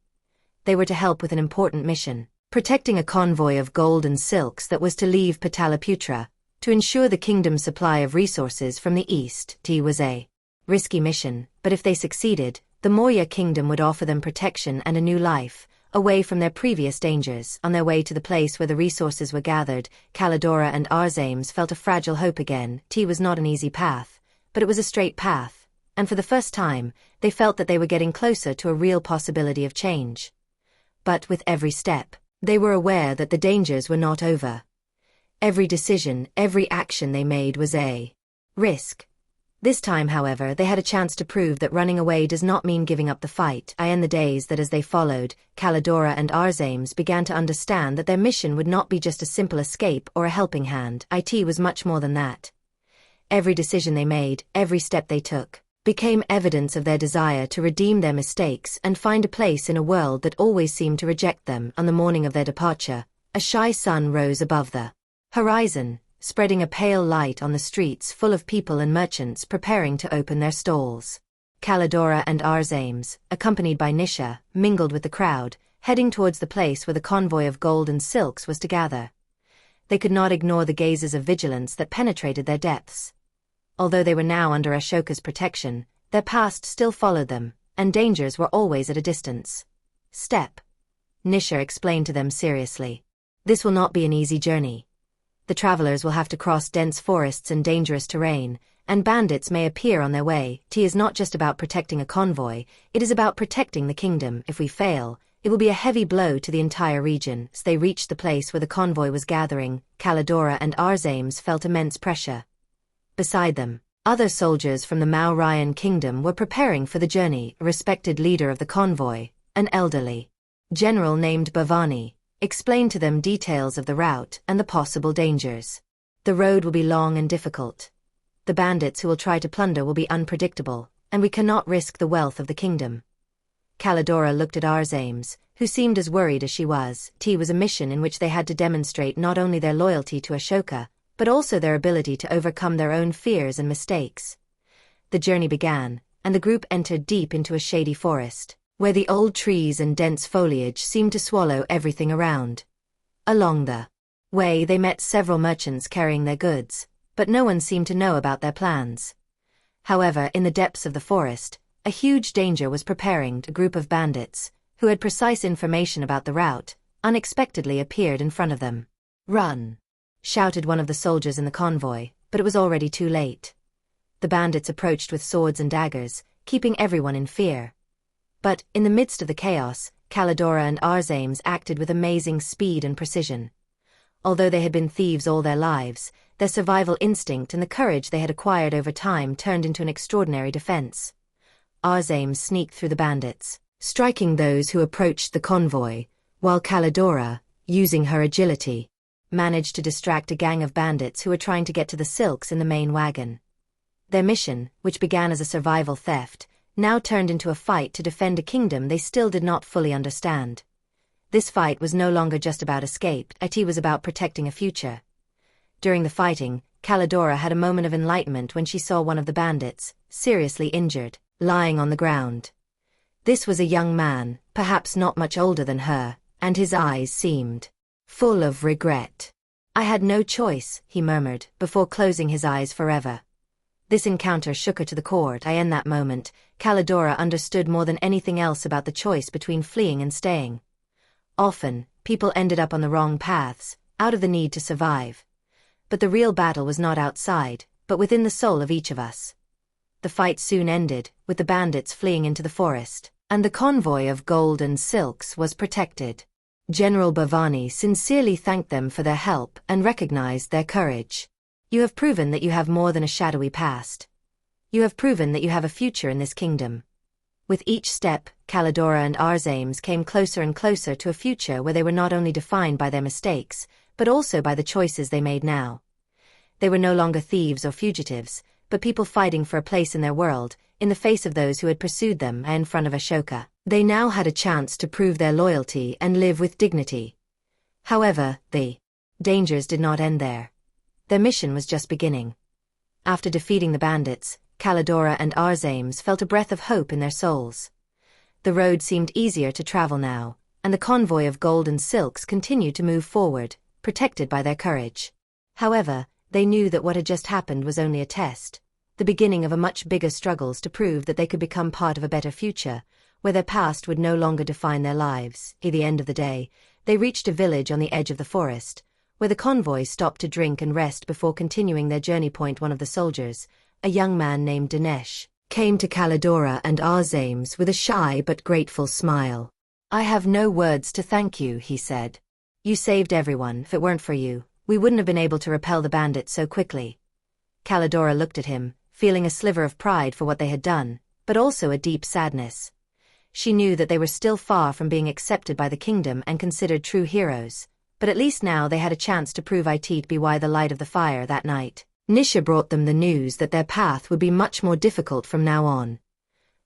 S1: They were to help with an important mission: protecting a convoy of gold and silks that was to leave Pataliputra, to ensure the kingdom's supply of resources from the east. It was a risky mission, but if they succeeded, the Moya kingdom would offer them protection and a new life, away from their previous dangers. On their way to the place where the resources were gathered, Calidora and Arzames felt a fragile hope again. It was not an easy path, but it was a straight path, and for the first time, they felt that they were getting closer to a real possibility of change. But with every step, they were aware that the dangers were not over. Every decision, every action they made was a risk. This time, however, they had a chance to prove that running away does not mean giving up the fight. In the days that as they followed, Calidora and Arzames began to understand that their mission would not be just a simple escape or a helping hand. It was much more than that. Every decision they made, every step they took, became evidence of their desire to redeem their mistakes and find a place in a world that always seemed to reject them. On the morning of their departure, a shy sun rose above the horizon, spreading a pale light on the streets full of people and merchants preparing to open their stalls. Calidora and Arzames, accompanied by Nisha, mingled with the crowd, heading towards the place where the convoy of gold and silks was to gather. They could not ignore the gazes of vigilance that penetrated their depths. Although they were now under Ashoka's protection, their past still followed them, and dangers were always at a distance. "Step," Nisha explained to them seriously. "This will not be an easy journey. The travelers will have to cross dense forests and dangerous terrain, and bandits may appear on their way. It is not just about protecting a convoy, it is about protecting the kingdom. If we fail, it will be a heavy blow to the entire region." As they reached the place where the convoy was gathering, Calidora and Arzames felt immense pressure. Beside them, other soldiers from the Mauryan kingdom were preparing for the journey. A respected leader of the convoy, an elderly general named Bhavani, explained to them details of the route and the possible dangers. "The road will be long and difficult. The bandits who will try to plunder will be unpredictable, and we cannot risk the wealth of the kingdom." Calidora looked at Arzames, who seemed as worried as she was. It was a mission in which they had to demonstrate not only their loyalty to Ashoka, but also their ability to overcome their own fears and mistakes. The journey began, and the group entered deep into a shady forest, where the old trees and dense foliage seemed to swallow everything around. Along the way they met several merchants carrying their goods, but no one seemed to know about their plans. However, in the depths of the forest, a huge danger was preparing. A group of bandits, who had precise information about the route, unexpectedly appeared in front of them. "Run!" shouted one of the soldiers in the convoy, but it was already too late. The bandits approached with swords and daggers, keeping everyone in fear. But, in the midst of the chaos, Calidora and Arzames acted with amazing speed and precision. Although they had been thieves all their lives, their survival instinct and the courage they had acquired over time turned into an extraordinary defense. Arzames sneaked through the bandits, striking those who approached the convoy, while Calidora, using her agility, managed to distract a gang of bandits who were trying to get to the silks in the main wagon. Their mission, which began as a survival theft, now turned into a fight to defend a kingdom they still did not fully understand. This fight was no longer just about escape, it was about protecting a future. During the fighting, Calidora had a moment of enlightenment when she saw one of the bandits, seriously injured, lying on the ground. This was a young man, perhaps not much older than her, and his eyes seemed full of regret. "I had no choice," he murmured, before closing his eyes forever. This encounter shook her to the core. In that moment, Calidora understood more than anything else about the choice between fleeing and staying. Often, people ended up on the wrong paths, out of the need to survive. But the real battle was not outside, but within the soul of each of us. The fight soon ended, with the bandits fleeing into the forest. and the convoy of gold and silks was protected. General Bhavani sincerely thanked them for their help and recognized their courage. You have proven that you have more than a shadowy past. You have proven that you have a future in this kingdom. With each step, Kalidora and Arzames came closer and closer to a future where they were not only defined by their mistakes, but also by the choices they made now. They were no longer thieves or fugitives, but people fighting for a place in their world, in the face of those who had pursued them and in front of Ashoka. They now had a chance to prove their loyalty and live with dignity. However, the dangers did not end there. Their mission was just beginning. After defeating the bandits, Kalidora and Arzames felt a breath of hope in their souls. The road seemed easier to travel now, and the convoy of gold and silks continued to move forward, protected by their courage. However, they knew that what had just happened was only a test, the beginning of a much bigger struggles to prove that they could become part of a better future, where their past would no longer define their lives. At the end of the day, they reached a village on the edge of the forest, where the convoy stopped to drink and rest before continuing their journey. One of the soldiers, a young man named Dinesh, came to Kalidora and Arzames with a shy but grateful smile. "I have no words to thank you," he said. "You saved everyone. If it weren't for you, we wouldn't have been able to repel the bandits so quickly." Kalidora looked at him, feeling a sliver of pride for what they had done, but also a deep sadness. She knew that they were still far from being accepted by the kingdom and considered true heroes, but at least now they had a chance to prove it to be why the light of the fire that night. Nisha brought them the news that their path would be much more difficult from now on.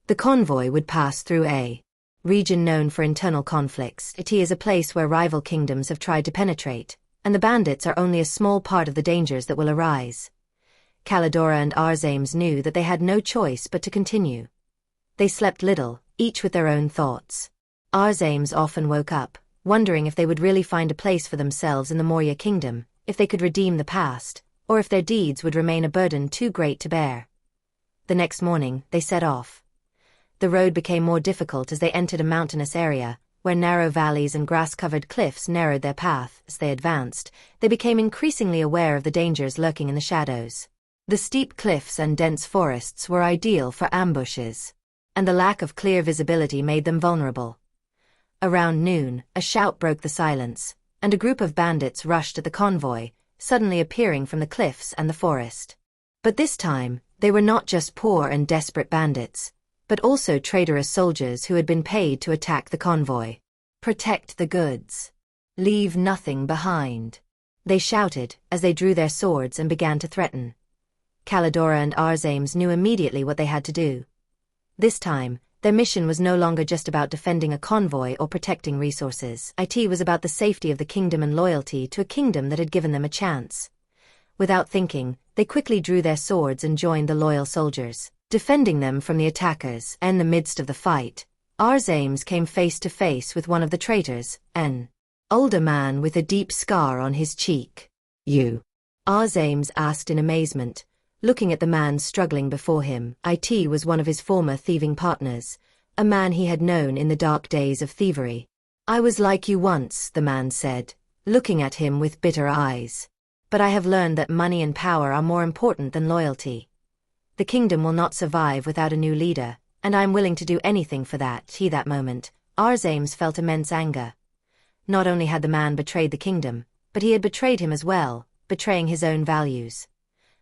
S1: The convoy would pass through a region known for internal conflicts. It is a place where rival kingdoms have tried to penetrate, and the bandits are only a small part of the dangers that will arise. Kalidora and Arzames knew that they had no choice but to continue. They slept little, each with their own thoughts. Arzames often woke up, wondering if they would really find a place for themselves in the Maurya kingdom, if they could redeem the past, or if their deeds would remain a burden too great to bear. The next morning, they set off. The road became more difficult as they entered a mountainous area, where narrow valleys and grass-covered cliffs narrowed their path. As they advanced, they became increasingly aware of the dangers lurking in the shadows. The steep cliffs and dense forests were ideal for ambushes, and the lack of clear visibility made them vulnerable. Around noon, a shout broke the silence, and a group of bandits rushed at the convoy, suddenly appearing from the cliffs and the forest. But this time, they were not just poor and desperate bandits, but also traitorous soldiers who had been paid to attack the convoy. "Protect the goods. Leave nothing behind," they shouted as they drew their swords and began to threaten. Kalidora and Arzames knew immediately what they had to do. This time, their mission was no longer just about defending a convoy or protecting resources. It was about the safety of the kingdom and loyalty to a kingdom that had given them a chance. Without thinking, they quickly drew their swords and joined the loyal soldiers, defending them from the attackers. In the midst of the fight, Arzames came face to face with one of the traitors, an older man with a deep scar on his cheek. "You?" Arzames asked in amazement, looking at the man struggling before him. It was one of his former thieving partners, a man he had known in the dark days of thievery. "I was like you once," the man said, looking at him with bitter eyes. "But I have learned that money and power are more important than loyalty. The kingdom will not survive without a new leader, and I am willing to do anything for that." That moment, Arzames felt immense anger. Not only had the man betrayed the kingdom, but he had betrayed him as well, betraying his own values.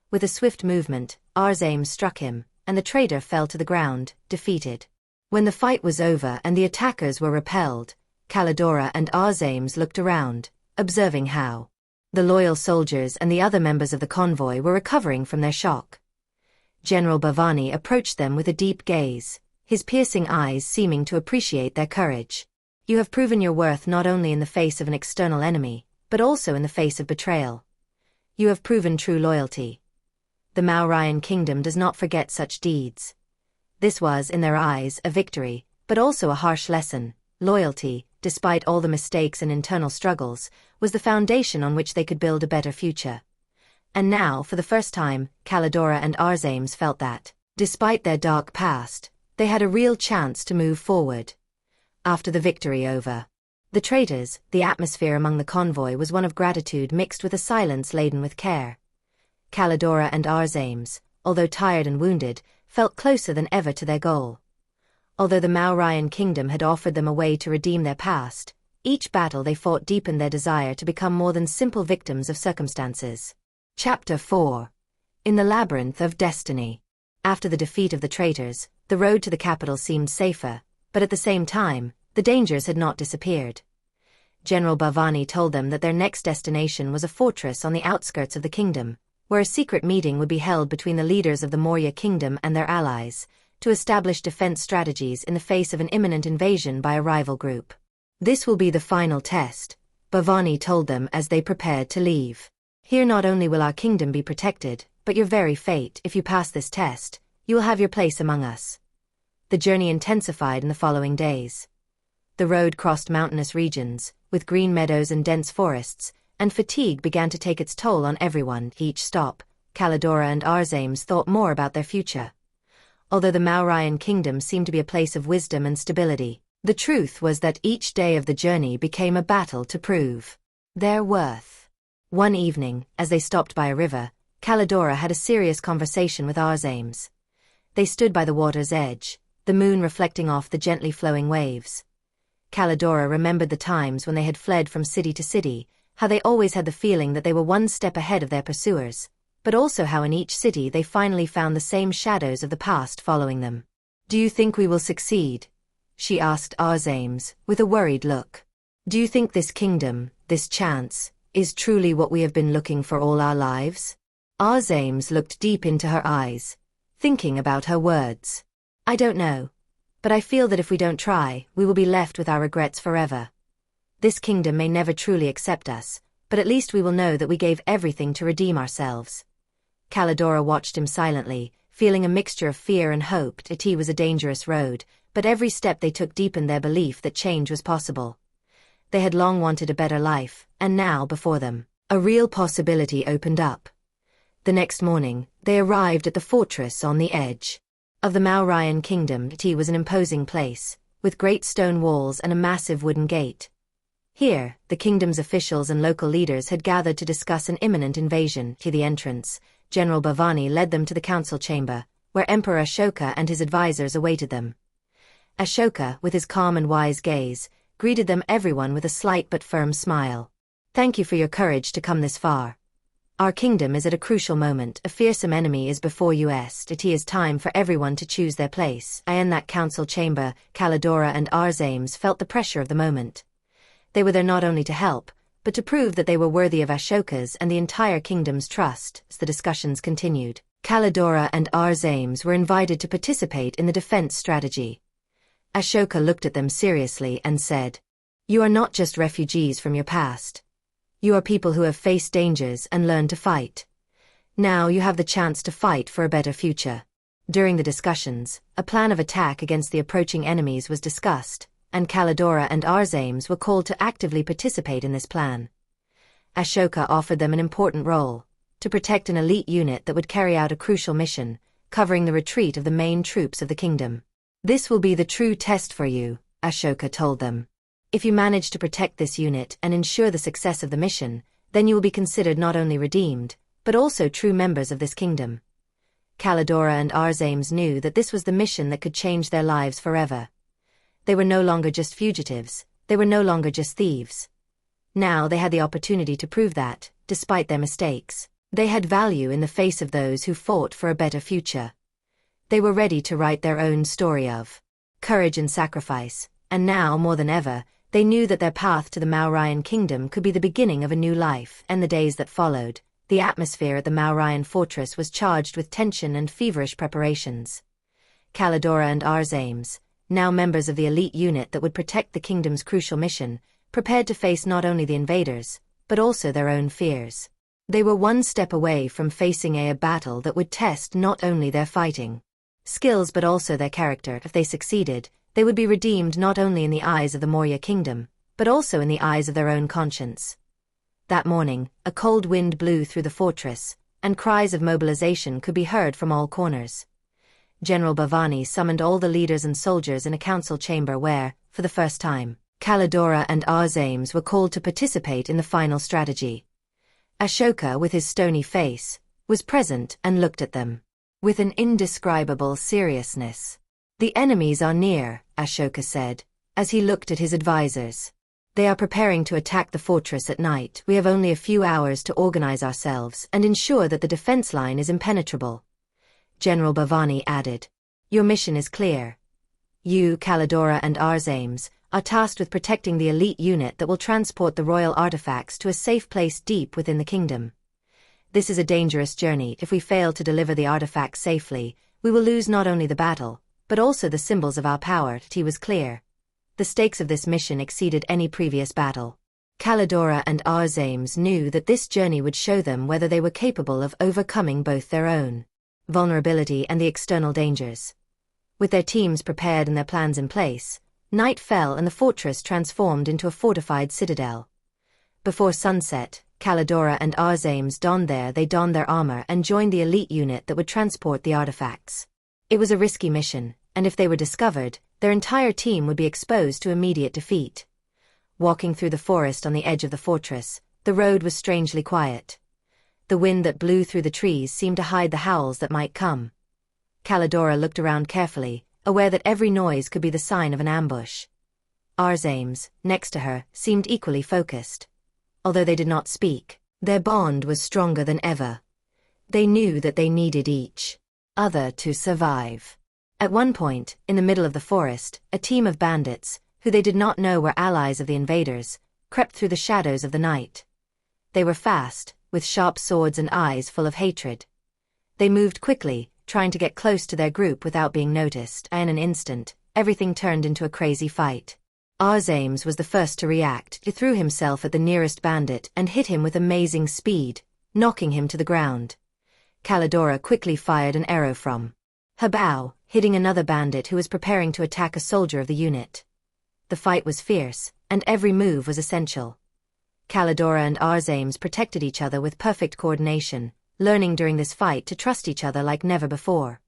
S1: With a swift movement, Arzames struck him, and the traitor fell to the ground, defeated. When the fight was over and the attackers were repelled, Kalidora and Arzames looked around, observing how the loyal soldiers and the other members of the convoy were recovering from their shock. General Bhavani approached them with a deep gaze, his piercing eyes seeming to appreciate their courage. "You have proven your worth not only in the face of an external enemy, but also in the face of betrayal. You have proven true loyalty. The Mauryan kingdom does not forget such deeds." This was, in their eyes, a victory, but also a harsh lesson. Loyalty, despite all the mistakes and internal struggles, was the foundation on which they could build a better future. And now, for the first time, Kalidora and Arzames felt that, despite their dark past, they had a real chance to move forward. After the victory over the traitors, the atmosphere among the convoy was one of gratitude mixed with a silence laden with care. Kalidora and Arzames, although tired and wounded, felt closer than ever to their goal. Although the Mauryan kingdom had offered them a way to redeem their past, each battle they fought deepened their desire to become more than simple victims of circumstances. Chapter 4. In the Labyrinth of Destiny. After the defeat of the traitors, the road to the capital seemed safer, but at the same time, the dangers had not disappeared. General Bhavani told them that their next destination was a fortress on the outskirts of the kingdom, where a secret meeting would be held between the leaders of the Maurya kingdom and their allies, to establish defense strategies in the face of an imminent invasion by a rival group. This will be the final test, Bhavani told them as they prepared to leave. Here not only will our kingdom be protected, but your very fate. If you pass this test, you will have your place among us. The journey intensified in the following days. The road crossed mountainous regions, with green meadows and dense forests, and fatigue began to take its toll on everyone. Each stop, Kalidora and Arzames thought more about their future. Although the Mauryan kingdom seemed to be a place of wisdom and stability, the truth was that each day of the journey became a battle to prove their worth. One evening, as they stopped by a river, Kalidora had a serious conversation with Arzames. They stood by the water's edge, the moon reflecting off the gently flowing waves. Kalidora remembered the times when they had fled from city to city, how they always had the feeling that they were one step ahead of their pursuers, but also how in each city they finally found the same shadows of the past following them. "Do you think we will succeed?" she asked Arzames, with a worried look. "Do you think this kingdom, this chance, is truly what we have been looking for all our lives?" Arzames looked deep into her eyes, thinking about her words. "I don't know. But I feel that if we don't try, we will be left with our regrets forever. This kingdom may never truly accept us, but at least we will know that we gave everything to redeem ourselves." Kalidora watched him silently, feeling a mixture of fear and hope. It was a dangerous road, but every step they took deepened their belief that change was possible. They had long wanted a better life, and now, before them, a real possibility opened up. The next morning, they arrived at the fortress on the edge of the Mauryan kingdom. It was an imposing place, with great stone walls and a massive wooden gate. Here, the kingdom's officials and local leaders had gathered to discuss an imminent invasion. To the entrance, General Bhavani led them to the council chamber, where Emperor Ashoka and his advisors awaited them. Ashoka, with his calm and wise gaze, greeted them everyone with a slight but firm smile. "Thank you for your courage to come this far. Our kingdom is at a crucial moment. A fearsome enemy is before us. It is time for everyone to choose their place." In that council chamber, Kalidora and Arzames felt the pressure of the moment. They were there not only to help, but to prove that they were worthy of Ashoka's and the entire kingdom's trust. As the discussions continued, Kalidora and Arzames were invited to participate in the defense strategy. Ashoka looked at them seriously and said, "You are not just refugees from your past. You are people who have faced dangers and learned to fight. Now you have the chance to fight for a better future." During the discussions, a plan of attack against the approaching enemies was discussed, and Kalidora and Arzames were called to actively participate in this plan. Ashoka offered them an important role, to protect an elite unit that would carry out a crucial mission, covering the retreat of the main troops of the kingdom. "This will be the true test for you," Ashoka told them. "If you manage to protect this unit and ensure the success of the mission, then you will be considered not only redeemed, but also true members of this kingdom." Kalidora and Arzames knew that this was the mission that could change their lives forever. They were no longer just fugitives, they were no longer just thieves. Now they had the opportunity to prove that, despite their mistakes, they had value in the face of those who fought for a better future. They were ready to write their own story of courage and sacrifice, and now, more than ever, they knew that their path to the Mauryan kingdom could be the beginning of a new life. And the days that followed, the atmosphere at the Mauryan fortress was charged with tension and feverish preparations. Kalidora and Arzames, now members of the elite unit that would protect the kingdom's crucial mission, prepared to face not only the invaders, but also their own fears. They were one step away from facing a battle that would test not only their fighting skills but also their character. If they succeeded, they would be redeemed not only in the eyes of the Maurya kingdom, but also in the eyes of their own conscience. That morning, a cold wind blew through the fortress, and cries of mobilization could be heard from all corners. General Bhavani summoned all the leaders and soldiers in a council chamber where, for the first time, Kalidora and Arzames were called to participate in the final strategy. Ashoka, with his stony face, was present and looked at them with an indescribable seriousness. The enemies are near, Ashoka said, as he looked at his advisors. They are preparing to attack the fortress at night. We have only a few hours to organize ourselves and ensure that the defense line is impenetrable. General Bhavani added. Your mission is clear. You, Kalidora and Arzames, are tasked with protecting the elite unit that will transport the royal artifacts to a safe place deep within the kingdom. This is a dangerous journey. If we fail to deliver the artifacts safely, we will lose not only the battle, but also the symbols of our power. He was clear. The stakes of this mission exceeded any previous battle. Kalidora and Arzames knew that this journey would show them whether they were capable of overcoming both their own vulnerability and the external dangers. With their teams prepared and their plans in place, night fell and the fortress transformed into a fortified citadel. Before sunset, Kalidora and Arzames donned their armor and joined the elite unit that would transport the artifacts. It was a risky mission, and if they were discovered, their entire team would be exposed to immediate defeat. Walking through the forest on the edge of the fortress, the road was strangely quiet. The wind that blew through the trees seemed to hide the howls that might come. Kalidora looked around carefully, aware that every noise could be the sign of an ambush. Arzames, next to her, seemed equally focused. Although they did not speak, their bond was stronger than ever. They knew that they needed each other to survive. At one point, in the middle of the forest, a team of bandits, who they did not know were allies of the invaders, crept through the shadows of the night. They were fast, with sharp swords and eyes full of hatred. They moved quickly, trying to get close to their group without being noticed, and in an instant, everything turned into a crazy fight. Arzames was the first to react. He threw himself at the nearest bandit and hit him with amazing speed, knocking him to the ground. Kalidora quickly fired an arrow from her bow, hitting another bandit who was preparing to attack a soldier of the unit. The fight was fierce, and every move was essential. Kalidora and Arzames protected each other with perfect coordination, learning during this fight to trust each other like never before.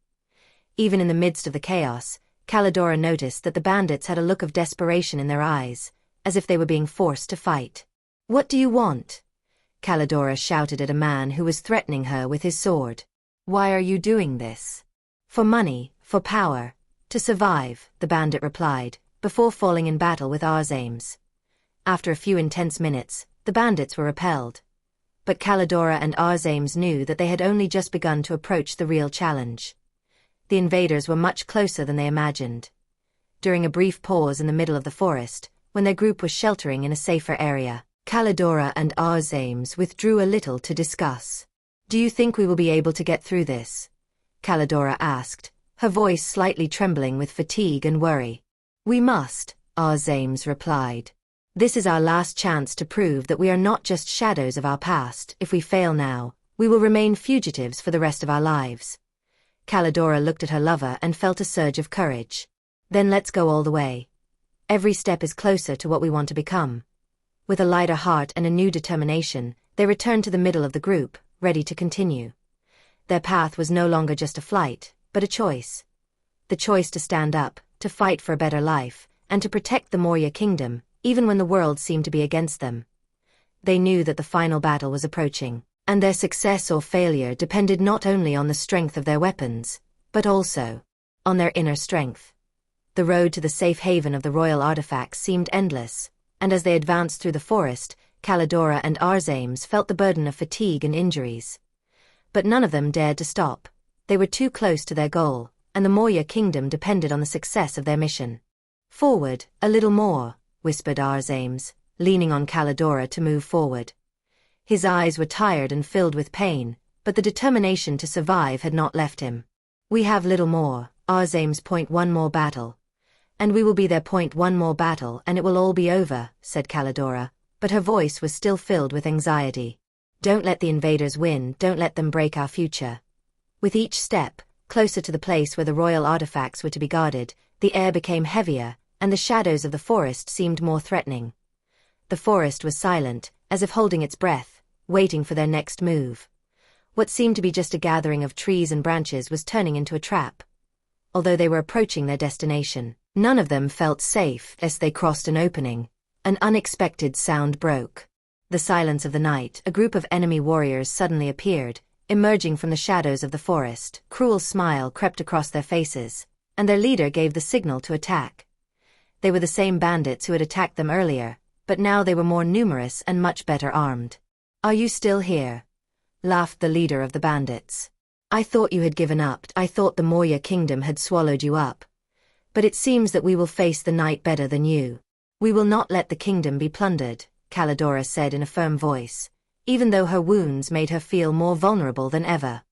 S1: Even in the midst of the chaos, Kalidora noticed that the bandits had a look of desperation in their eyes, as if they were being forced to fight. What do you want? Kalidora shouted at a man who was threatening her with his sword. Why are you doing this? For money, for power, to survive, the bandit replied, before falling in battle with Arzames. After a few intense minutes, the bandits were repelled. But Kalidora and Arzames knew that they had only just begun to approach the real challenge. The invaders were much closer than they imagined. During a brief pause in the middle of the forest, when their group was sheltering in a safer area, Kalidora and Arzames withdrew a little to discuss. Do you think we will be able to get through this? Kalidora asked, her voice slightly trembling with fatigue and worry. We must, Arzames replied. This is our last chance to prove that we are not just shadows of our past. If we fail now, we will remain fugitives for the rest of our lives. Kalidora looked at her lover and felt a surge of courage. Then let's go all the way. Every step is closer to what we want to become. With a lighter heart and a new determination, they returned to the middle of the group, ready to continue. Their path was no longer just a flight, but a choice. The choice to stand up, to fight for a better life, and to protect the Maurya kingdom, even when the world seemed to be against them. They knew that the final battle was approaching, and their success or failure depended not only on the strength of their weapons, but also on their inner strength. The road to the safe haven of the royal artifacts seemed endless, and as they advanced through the forest, Kalidora and Arzames felt the burden of fatigue and injuries. But none of them dared to stop. They were too close to their goal, and the Maurya kingdom depended on the success of their mission. Forward, a little more, whispered Arzames, leaning on Kalidora to move forward. His eyes were tired and filled with pain, but the determination to survive had not left him. We have little more, Arzames. One more battle. And we will be there. One more battle and it will all be over, said Kalidora, but her voice was still filled with anxiety. Don't let the invaders win, don't let them break our future. With each step, closer to the place where the royal artifacts were to be guarded, the air became heavier, and the shadows of the forest seemed more threatening. The forest was silent, as if holding its breath, waiting for their next move. What seemed to be just a gathering of trees and branches was turning into a trap. Although they were approaching their destination, none of them felt safe. As they crossed an opening, an unexpected sound broke. The silence of the night, a group of enemy warriors suddenly appeared, emerging from the shadows of the forest. Cruel smile crept across their faces, and their leader gave the signal to attack. They were the same bandits who had attacked them earlier, but now they were more numerous and much better armed. "Are you still here?" laughed the leader of the bandits. "I thought you had given up. I thought the Moria kingdom had swallowed you up. But it seems that we will face the night better than you. We will not let the kingdom be plundered," Calidora said in a firm voice, even though her wounds made her feel more vulnerable than ever.